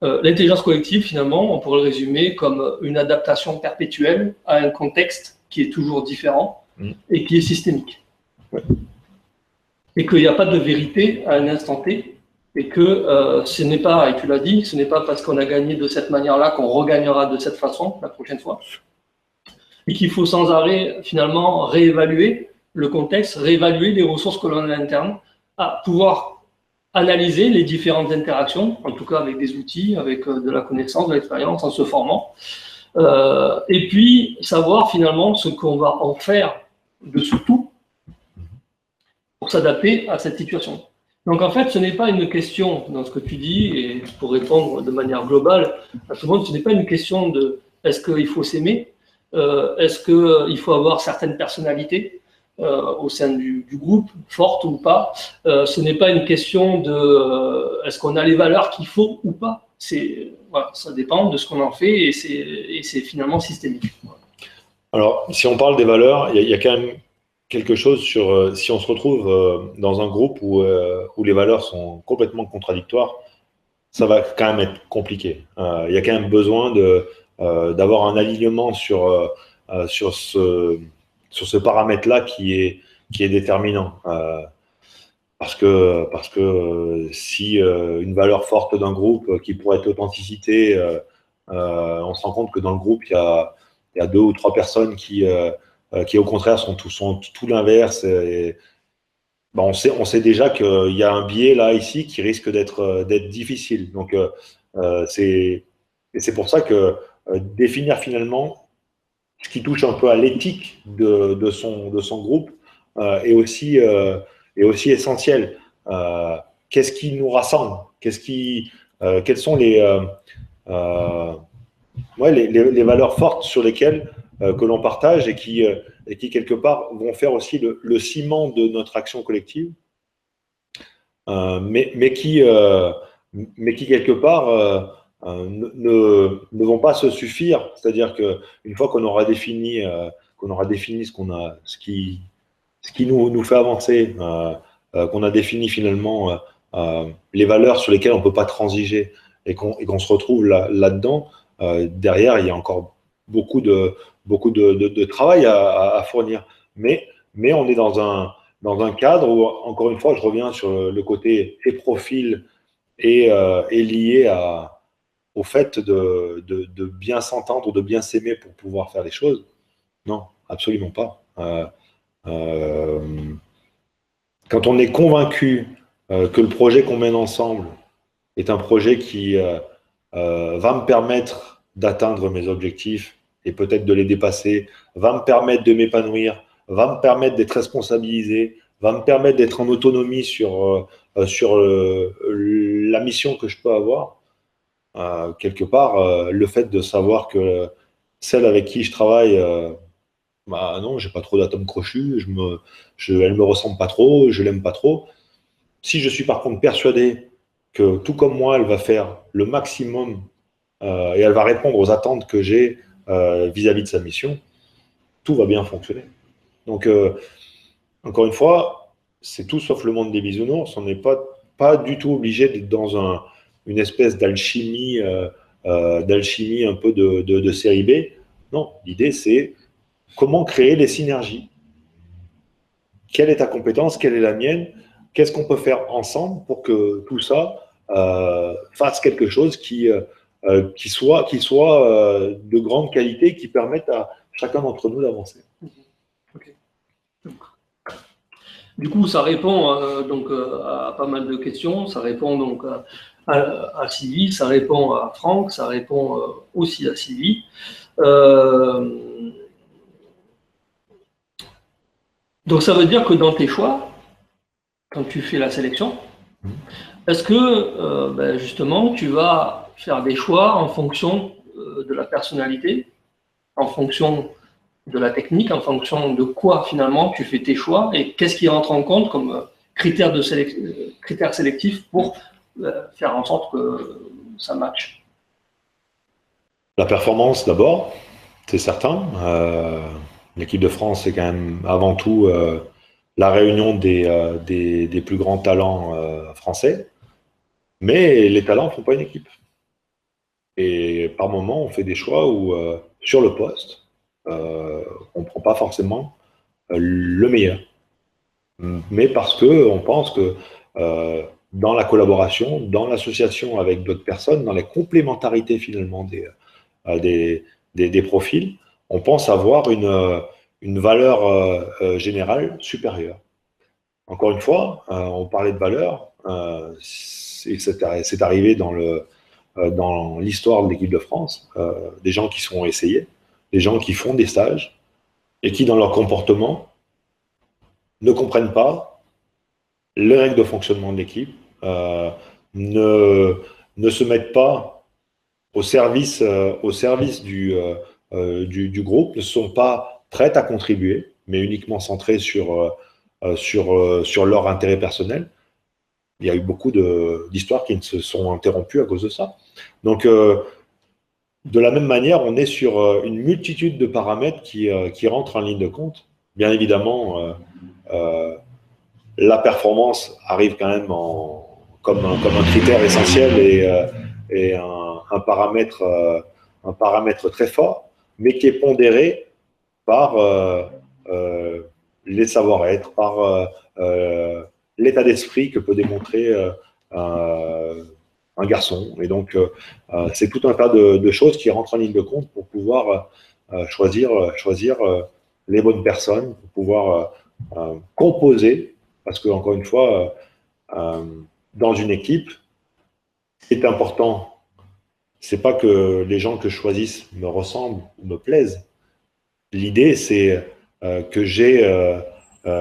l'intelligence collective, finalement, on pourrait le résumer comme une adaptation perpétuelle à un contexte qui est toujours différent et qui est systémique. Ouais. Et qu'il n'y a pas de vérité à un instant T, et que ce n'est pas, et tu l'as dit, ce n'est pas parce qu'on a gagné de cette manière-là qu'on regagnera de cette façon la prochaine fois. Et qu'il faut sans arrêt, finalement, réévaluer le contexte, réévaluer les ressources que l'on a à l'interne, à pouvoir analyser les différentes interactions, en tout cas avec des outils, avec de la connaissance, de l'expérience, en se formant, et puis savoir finalement ce qu'on va en faire de ce tout pour s'adapter à cette situation. Donc en fait, ce n'est pas une question, dans ce que tu dis, et pour répondre de manière globale à tout le monde, ce n'est pas une question de est-ce qu'il faut s'aimer, est-ce qu'il faut avoir certaines personnalités au sein du groupe, fortes ou pas. Ce n'est pas une question de est-ce qu'on a les valeurs qu'il faut ou pas. Voilà, ça dépend de ce qu'on en fait et c'est finalement systémique. Voilà. Alors, si on parle des valeurs, il y a quand même quelque chose sur si on se retrouve dans un groupe où les valeurs sont complètement contradictoires, ça va quand même être compliqué. Il y a quand même besoin d'avoir un alignement sur ce paramètre-là qui est déterminant. Parce que si une valeur forte d'un groupe qui pourrait être l'authenticité, on se rend compte que dans le groupe, il y a 2 ou 3 personnes qui au contraire sont tout l'inverse. on sait déjà qu'il y a un biais là, ici, qui risque d'être difficile. Donc, c'est pour ça que définir finalement ce qui touche un peu à l'éthique de son groupe est aussi essentiel. Qu'est-ce qui nous rassemble? Quelles sont les valeurs fortes sur lesquelles que l'on partage et qui, quelque part, vont faire aussi le ciment de notre action collective, mais qui, quelque part, ne vont pas se suffire. C'est-à-dire qu'une fois qu'on aura défini, ce qui nous fait avancer, qu'on a défini finalement les valeurs sur lesquelles on ne peut pas transiger et qu'on se retrouve là-dedans, derrière, il y a encore beaucoup de travail à fournir. Mais on est dans un cadre où, encore une fois, je reviens sur le côté et profil et lié au fait de bien s'entendre, de bien s'aimer pour pouvoir faire les choses. Non, absolument pas. Quand on est convaincu que le projet qu'on mène ensemble est un projet qui va me permettre d'atteindre mes objectifs et peut-être de les dépasser, va me permettre de m'épanouir, va me permettre d'être responsabilisé, va me permettre d'être en autonomie sur la mission que je peux avoir, quelque part, le fait de savoir que celle avec qui je travaille, non, j'ai pas trop d'atomes crochus, elle me ressemble pas trop, je l'aime pas trop. Si je suis par contre persuadé que tout comme moi, elle va faire le maximum et elle va répondre aux attentes que j'ai vis-à-vis de sa mission, tout va bien fonctionner. Donc, encore une fois, c'est tout sauf le monde des bisounours. On n'est pas du tout obligé d'être dans une espèce d'alchimie un peu de série B. Non, l'idée, c'est comment créer les synergies. Quelle est ta compétence? Quelle est la mienne? Qu'est-ce qu'on peut faire ensemble pour que tout ça fasse quelque chose qui soit de grande qualité, qui permette à chacun d'entre nous d'avancer. Okay. Du coup, ça répond à pas mal de questions. Ça répond donc à Sylvie, ça répond à Franck, ça répond aussi à Sylvie. Donc, ça veut dire que dans tes choix, quand tu fais la sélection, est-ce que justement tu vas faire des choix en fonction de la personnalité, en fonction de la technique, en fonction de quoi finalement tu fais tes choix et qu'est-ce qui rentre en compte comme critères sélectifs pour faire en sorte que ça matche? La performance d'abord, c'est certain. L'équipe de France, c'est quand même avant tout la réunion des plus grands talents français. Mais les talents ne font pas une équipe. Et par moment, on fait des choix où, sur le poste, on ne prend pas forcément le meilleur. Mais parce qu'on pense que dans la collaboration, dans l'association avec d'autres personnes, dans les complémentarités finalement des profils, on pense avoir une valeur générale supérieure. Encore une fois, on parlait de valeur, c'est arrivé dans l'histoire de l'équipe de France, des gens qui sont essayés, des gens qui font des stages et qui, dans leur comportement, ne comprennent pas les règles de fonctionnement de l'équipe, ne se mettent pas au service du groupe, ne sont pas prêts à contribuer, mais uniquement centrés sur leur intérêt personnel. Il y a eu beaucoup d'histoires qui se sont interrompues à cause de ça. Donc, de la même manière, on est sur une multitude de paramètres qui rentrent en ligne de compte. Bien évidemment, la performance arrive quand même comme un critère essentiel et un paramètre très fort, mais qui est pondéré par les savoir-être, par l'état d'esprit que peut démontrer un garçon. Et donc, c'est tout un tas de choses qui rentrent en ligne de compte pour pouvoir choisir les bonnes personnes, pour pouvoir composer Parce que, encore une fois, dans une équipe, ce qui est important, c'est pas que les gens que je choisisse me ressemblent ou me plaisent. L'idée, c'est que j'ai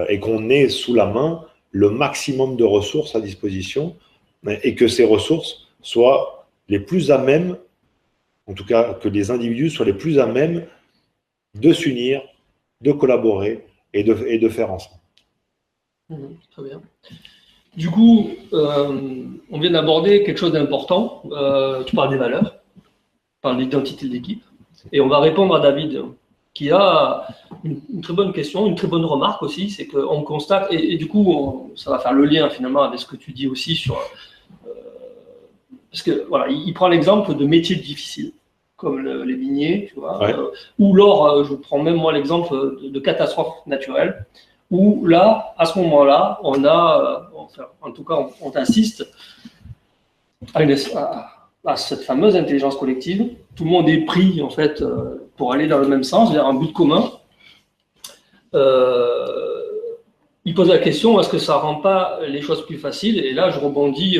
et qu'on ait sous la main le maximum de ressources à disposition et que ces ressources soient les plus à même, en tout cas que les individus soient les plus à même de s'unir, de collaborer et de faire ensemble. Très bien. Du coup, on vient d'aborder quelque chose d'important. Tu parles des valeurs, tu parles de l'identité de l'équipe. Et on va répondre à David, qui a une très bonne question, une très bonne remarque aussi. C'est qu'on constate, et du coup, ça va faire le lien finalement avec ce que tu dis aussi sur. Parce que voilà, il prend l'exemple de métiers difficiles, comme les miniers, tu vois, Ouais. ou lors, je prends même moi l'exemple de catastrophes naturelles, où là, à ce moment-là, on a, en tout cas, on assiste à cette fameuse intelligence collective. Tout le monde est pris, en fait, pour aller dans le même sens, vers un but commun. Il pose la question, est-ce que ça ne rend pas les choses plus faciles? Et là, je rebondis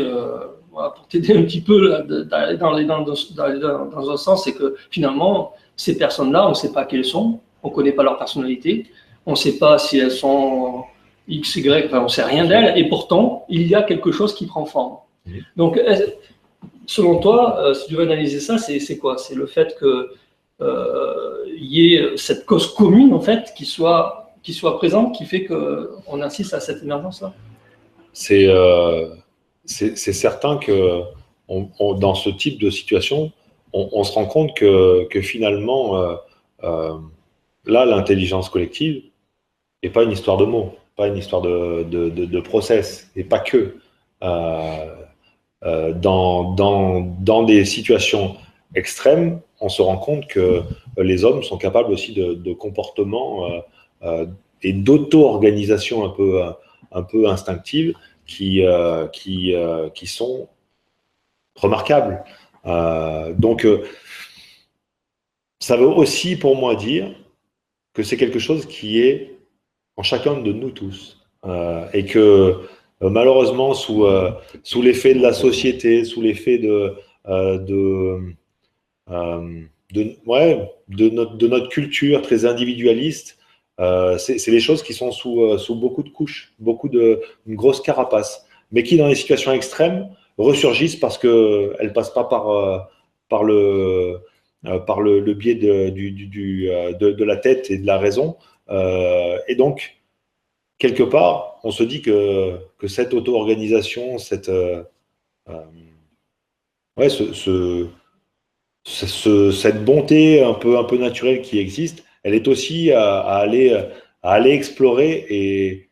voilà, pour t'aider un petit peu d'aller dans un sens, c'est que finalement, ces personnes-là, on ne sait pas qui elles sont, on ne connaît pas leur personnalité, on ne sait pas si elles sont X, Y, enfin, on ne sait rien d'elles, et pourtant, il y a quelque chose qui prend forme. Donc, selon toi, si tu veux analyser ça, c'est quoi? C'est le fait qu'il y ait cette cause commune, en fait, qui soit présente, qui fait qu'on insiste à cette émergence-là? C'est certain que dans ce type de situation, on se rend compte que finalement, là, l'intelligence collective n'est pas une histoire de mots, pas une histoire de process, et pas que. Dans des situations extrêmes, on se rend compte que les hommes sont capables aussi de comportements et d'auto-organisation un peu instinctive qui sont remarquables. Donc, ça veut aussi pour moi dire que c'est quelque chose qui est en chacun de nous tous. Et que malheureusement, sous l'effet de la société, sous l'effet de notre culture très individualiste, c'est les choses qui sont sous beaucoup de couches, une grosse carapace, mais qui, dans les situations extrêmes, ressurgissent parce qu'elles ne passent pas par le biais de la tête et de la raison. Et donc, quelque part, on se dit que cette auto-organisation, cette bonté un peu naturelle qui existe, elle est aussi à aller explorer et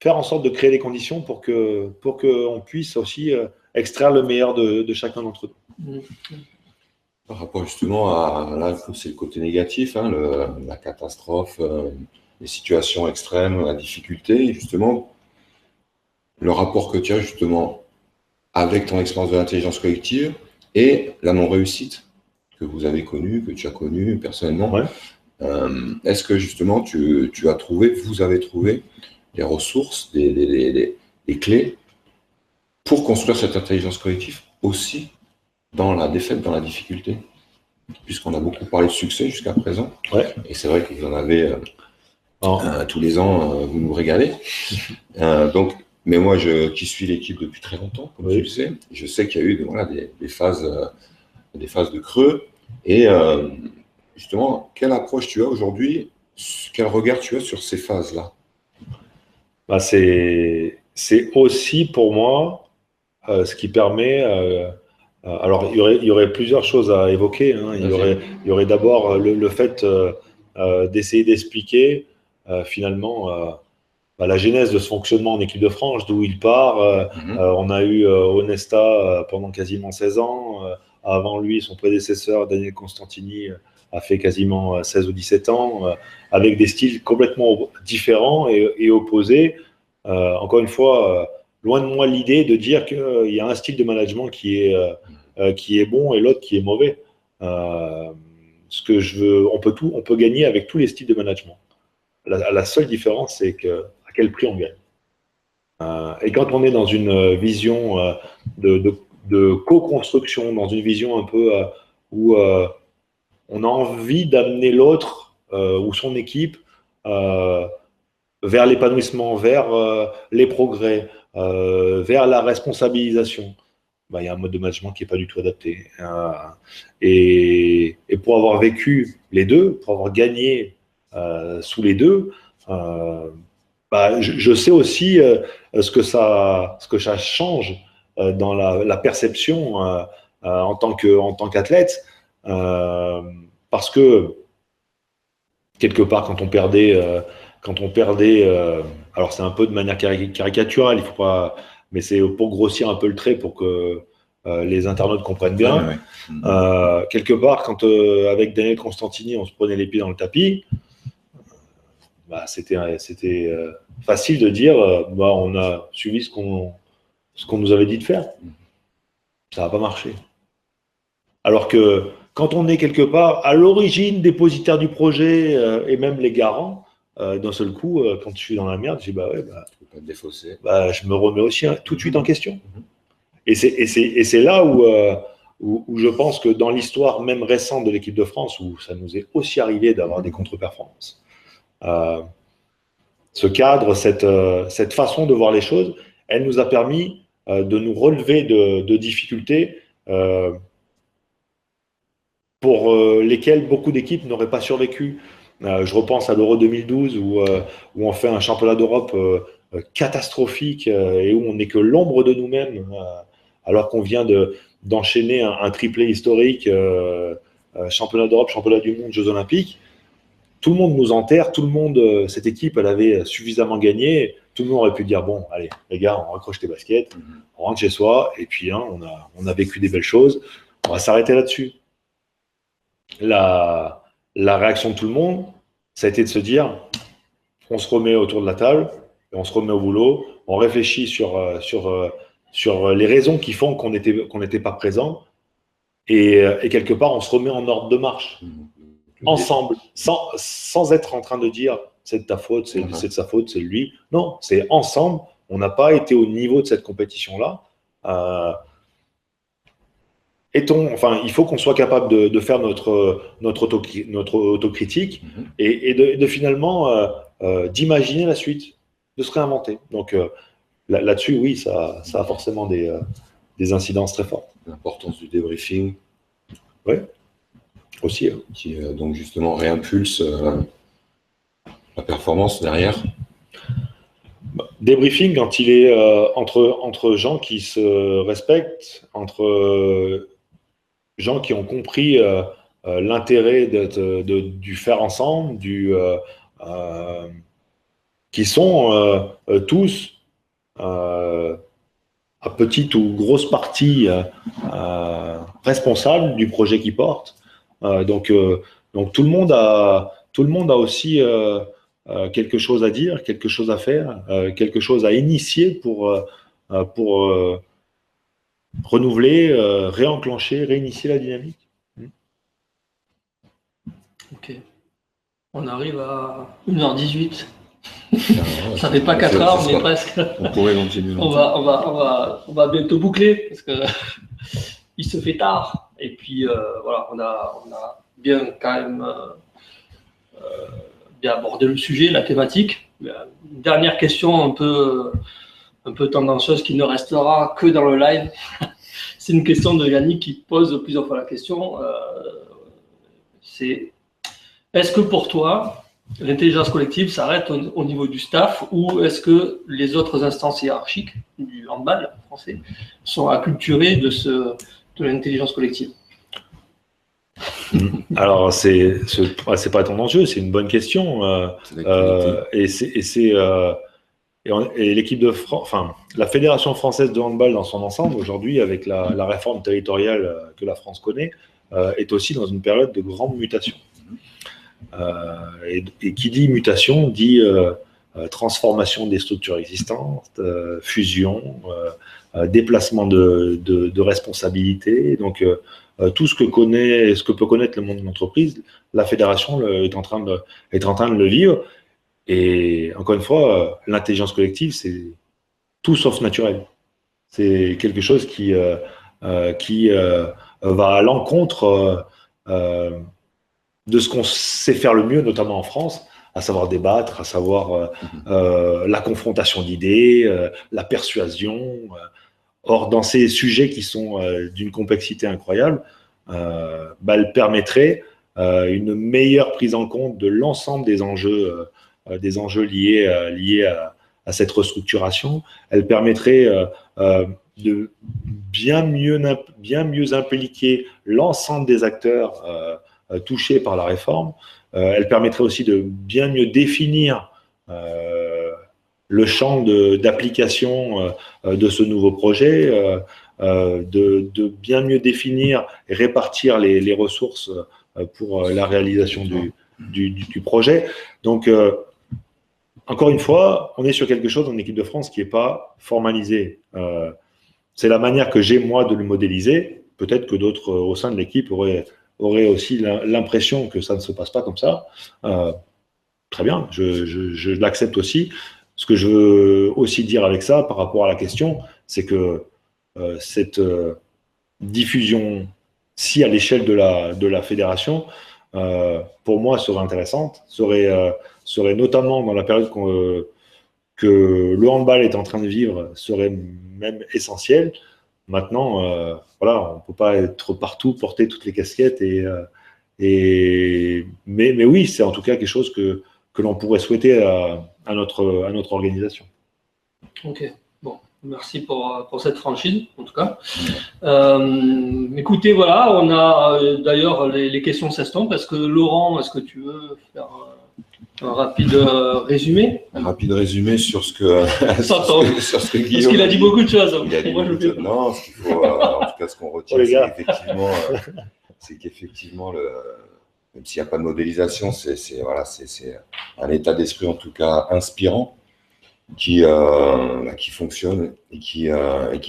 faire en sorte de créer les conditions pour qu'on puisse aussi extraire le meilleur de chacun d'entre nous. Par rapport justement à, là, c'est le côté négatif, hein, la catastrophe, les situations extrêmes, la difficulté, justement, le rapport que tu as justement avec ton expérience de l'intelligence collective et la non-réussite que vous avez connue, que tu as connue personnellement. Ouais. Est-ce que justement vous avez trouvé des ressources, des clés pour construire cette intelligence collective aussi dans la défaite, dans la difficulté? Puisqu'on a beaucoup parlé de succès jusqu'à présent, ouais. Et c'est vrai que vous en avez tous les ans, vous nous régalez. Mais moi, qui suis l'équipe depuis très longtemps, comme tu le sais, je sais qu'il y a eu des phases de creux. Et justement, quelle approche tu as aujourd'hui? Quel regard tu as sur ces phases-là? C'est aussi pour moi ce qui permet. Alors, il y aurait plusieurs choses à évoquer. Hein. Il y aurait d'abord le fait d'essayer d'expliquer finalement la genèse de ce fonctionnement en équipe de France, d'où il part. On a eu Onesta pendant quasiment 16 ans. Avant lui, son prédécesseur, Daniel Constantini, a fait quasiment 16 ou 17 ans, avec des styles complètement différents et opposés. Encore une fois, loin de moi l'idée de dire qu'il y a un style de management qui est bon et l'autre qui est mauvais. Ce que je veux, on peut gagner avec tous les styles de management. La seule différence, c'est à quel prix on gagne. Et quand on est dans une vision de co-construction, dans une vision un peu où on a envie d'amener l'autre ou son équipe vers l'épanouissement, vers les progrès, vers la responsabilisation, bah, il y a un mode de management qui n'est pas du tout adapté. Et pour avoir vécu les deux, pour avoir gagné sous les deux, bah, je sais aussi ce que ça change dans la perception en tant qu'athlète, parce que quelque part, quand on perdait, alors c'est un peu de manière caricaturale, il faut pas, mais c'est pour grossir un peu le trait pour que les internautes comprennent bien. Ouais. Quelque part, quand avec Daniel Constantini, on se prenait les pieds dans le tapis, bah, c'était facile de dire, bah, on a suivi ce qu'on nous avait dit de faire. Ça n'a pas marché. Alors que quand on est quelque part à l'origine dépositaire du projet et même les garants, d'un seul coup, quand je suis dans la merde, je dis bah ouais, Pas te défausser. bah, je me remets aussi tout de suite en question. Et c'est là où je pense que dans l'histoire même récente de l'équipe de France, où ça nous est aussi arrivé d'avoir des contre-performances, ce cadre, cette façon de voir les choses, elle nous a permis de nous relever de difficultés pour lesquelles beaucoup d'équipes n'auraient pas survécu. Je repense à l'Euro 2012 où on fait un championnat d'Europe catastrophique et où on n'est que l'ombre de nous-mêmes, alors qu'on vient d'enchaîner un triplé historique, championnat d'Europe, championnat du monde, Jeux Olympiques. Tout le monde nous enterre, tout le monde, cette équipe, elle avait suffisamment gagné. Tout le monde aurait pu dire bon, allez, les gars, on raccroche les baskets, on rentre chez soi, et puis on a vécu des belles choses. On va s'arrêter là-dessus. La réaction de tout le monde, ça a été de se dire on se remet autour de la table, et on se remet au boulot, on réfléchit sur les raisons qui font qu'on n'était pas présent, et quelque part, on se remet en ordre de marche. Ensemble, sans être en train de dire c'est de ta faute, c'est de sa faute, c'est lui. Non, c'est ensemble. On n'a pas été au niveau de cette compétition-là. Il faut qu'on soit capable de faire notre autocritique et de finalement d'imaginer la suite, de se réinventer. Donc là-dessus, oui, ça a forcément des incidences très fortes. L'importance du débriefing. Oui. Aussi. Qui donc justement réimpulse la performance derrière. Débriefing quand il est entre gens qui se respectent, entre gens qui ont compris l'intérêt du faire ensemble, qui sont tous à petite ou grosse partie responsables du projet qu'ils portent. Donc tout le monde a aussi quelque chose à dire, quelque chose à faire, quelque chose à initier pour renouveler, réenclencher, réinitier la dynamique. Ok. On arrive à 1h18. Ça fait pas 4 heures, mais presque. On pourrait continuer. On va bientôt boucler parce que il se fait tard. Et puis voilà, on a bien quand même bien abordé le sujet, la thématique. Une dernière question un peu tendancieuse qui ne restera que dans le live. C'est une question de Yannick qui pose plusieurs fois la question. C'est est-ce que pour toi, l'intelligence collective s'arrête au niveau du staff ou est-ce que les autres instances hiérarchiques du handball français sont acculturées de l'intelligence collective? Alors, c'est pas tendancieux, c'est une bonne question. Et l'équipe de France, la Fédération française de handball dans son ensemble, aujourd'hui, avec la réforme territoriale que la France connaît, est aussi dans une période de grande mutation. Et qui dit mutation dit transformation des structures existantes, fusion, déplacement de responsabilités. Donc, tout ce que peut connaître le monde de l'entreprise, la fédération est en train de le vivre. Et encore une fois, l'intelligence collective, tout sauf naturel. C'est quelque chose qui va à l'encontre de ce qu'on sait faire le mieux, notamment en France, à savoir débattre, à savoir la confrontation d'idées, la persuasion. Or, dans ces sujets qui sont d'une complexité incroyable, elle permettrait une meilleure prise en compte de l'ensemble des enjeux liés à cette restructuration. Elle permettrait de bien mieux impliquer l'ensemble des acteurs touchés par la réforme. Elle permettrait aussi de bien mieux définir le champ d'application de ce nouveau projet, de bien mieux définir et répartir les ressources pour la réalisation du projet. Donc, encore une fois, on est sur quelque chose en équipe de France qui n'est pas formalisé. C'est la manière que j'ai, moi, de le modéliser. Peut-être que d'autres au sein de l'équipe auraient aussi l'impression que ça ne se passe pas comme ça. Très bien, je l'accepte aussi. Ce que je veux aussi dire avec ça, par rapport à la question, c'est que cette diffusion, si à l'échelle de la fédération, pour moi, serait intéressante, serait notamment dans la période que le handball est en train de vivre, serait même essentiel. Maintenant, voilà, on ne peut pas être partout, porter toutes les casquettes. Mais oui, c'est en tout cas quelque chose que l'on pourrait souhaiter à notre organisation. Ok, bon, merci pour cette franchise, en tout cas. Écoutez, voilà, on a d'ailleurs les questions s'estompent. Est-ce que Laurent, est-ce que tu veux faire un rapide résumé? Un rapide résumé sur ce que, sur ce que Guillaume. Parce qu'il a dit beaucoup de choses. Il a dit beaucoup de choses. Non, ce qu'il faut, en tout cas, ce qu'on retient, c'est qu'effectivement, même s'il n'y a pas de modélisation, c'est un état d'esprit, en tout cas, inspirant, qui fonctionne et qui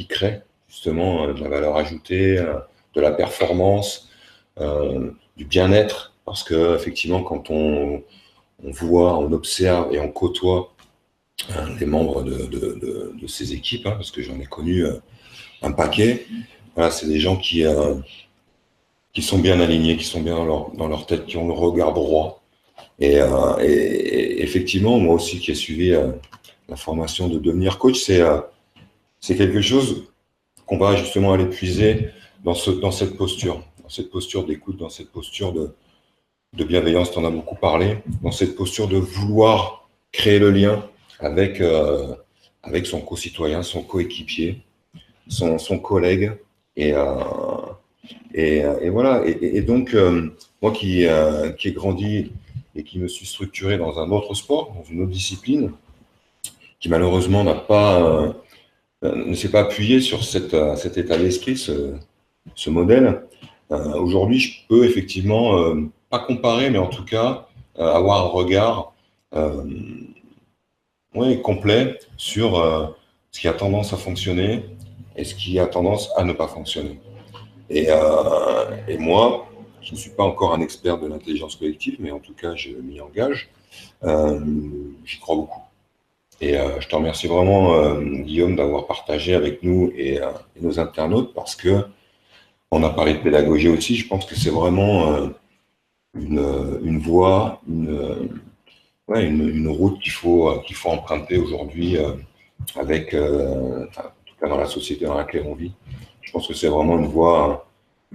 crée justement de la valeur ajoutée, de la performance, du bien-être, parce que effectivement, quand on voit, on observe et on côtoie les membres de ces équipes, parce que j'en ai connu un paquet, voilà, c'est des gens qui sont bien alignés, qui sont bien dans leur tête, qui ont le regard droit. Et effectivement, moi aussi qui ai suivi la formation de devenir coach, c'est quelque chose qu'on va justement aller puiser dans cette posture d'écoute, dans cette posture de bienveillance, tu en as beaucoup parlé, dans cette posture de vouloir créer le lien avec son co-citoyen, son coéquipier, son collègue. Et voilà. Et donc, moi qui ai grandi et qui me suis structuré dans un autre sport, dans une autre discipline, qui malheureusement ne s'est pas appuyé sur cet état d'esprit, ce modèle. Aujourd'hui, je peux effectivement, pas comparer, mais en tout cas, avoir un regard complet sur ce qui a tendance à fonctionner et ce qui a tendance à ne pas fonctionner. Et moi, je ne suis pas encore un expert de l'intelligence collective, mais en tout cas, je m'y engage. J'y crois beaucoup. Et je te remercie vraiment, Guillaume, d'avoir partagé avec nous et nos internautes, parce que on a parlé de pédagogie aussi. Je pense que c'est vraiment une voie, une route qu'il faut emprunter aujourd'hui avec, en tout cas dans la société dans laquelle on vit. Je pense que c'est vraiment une voie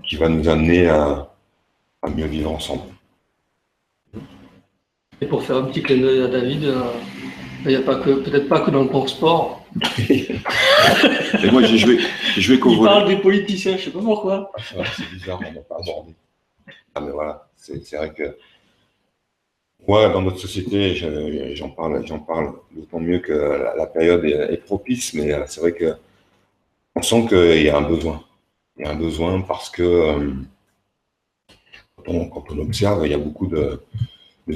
qui va nous amener à mieux vivre ensemble. Et pour faire un petit clin d'œil à David, il n'y a peut-être pas que dans le sport. Et moi, j'ai joué qu'au volley. Il parle des politiciens, je ne sais pas pourquoi. C'est bizarre, on n'a pas abordé. Ah, mais voilà, c'est vrai que moi, dans notre société, j'en parle d'autant mieux que la période est propice, mais c'est vrai que on sent qu'il y a un besoin. Il y a un besoin parce que quand on observe, il y a beaucoup de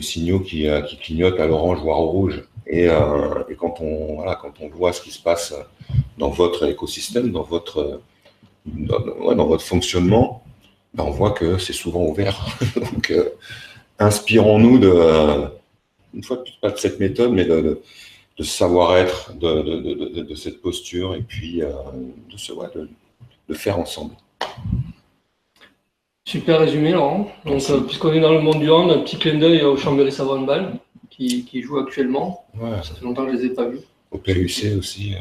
signaux qui clignotent à l'orange, voire au rouge. Et quand on voit ce qui se passe dans votre écosystème, dans votre fonctionnement, on voit que c'est souvent ouvert. Donc, inspirons-nous une fois de plus, pas de cette méthode, mais savoir-être, de cette posture, et puis de faire ensemble. Super résumé, Laurent. Donc, puisqu'on est dans le monde du hand, un petit clin d'œil au Chambéry Savon Handball qui joue actuellement. Ouais. Ça fait longtemps que je ne les ai pas vus. Au PAUC aussi.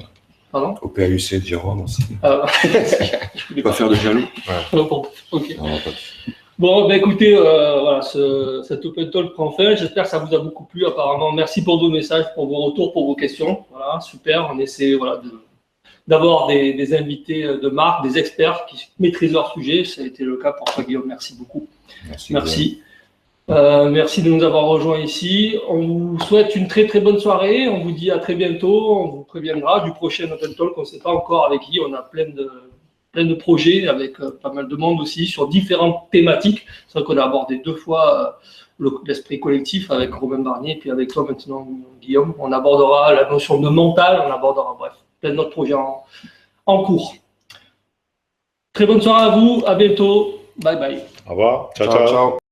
Pardon? Au PAUC de Jérôme aussi. Je voulais Pas faire de jaloux. Ouais. Ok. Non, Bon, ben écoutez, voilà, cet Open Talk prend fin. J'espère que ça vous a beaucoup plu. Apparemment, merci pour vos messages, pour vos retours, pour vos questions. Voilà, super. On essaie d'avoir des invités de marque, des experts qui maîtrisent leur sujet. Ça a été le cas pour toi, Guillaume. Merci beaucoup. Merci. Merci de nous avoir rejoints ici. On vous souhaite une très très bonne soirée. On vous dit à très bientôt. On vous préviendra du prochain Open Talk. On ne sait pas encore avec qui. On a plein de projets avec pas mal de monde aussi sur différentes thématiques. C'est vrai qu'on a abordé 2 fois l'esprit collectif avec Romain Barnier et puis avec toi maintenant, Guillaume. On abordera la notion de mental. On abordera, bref, plein d'autres projets en cours. Très bonne soirée à vous. À bientôt. Bye bye. Au revoir. Ciao, ciao.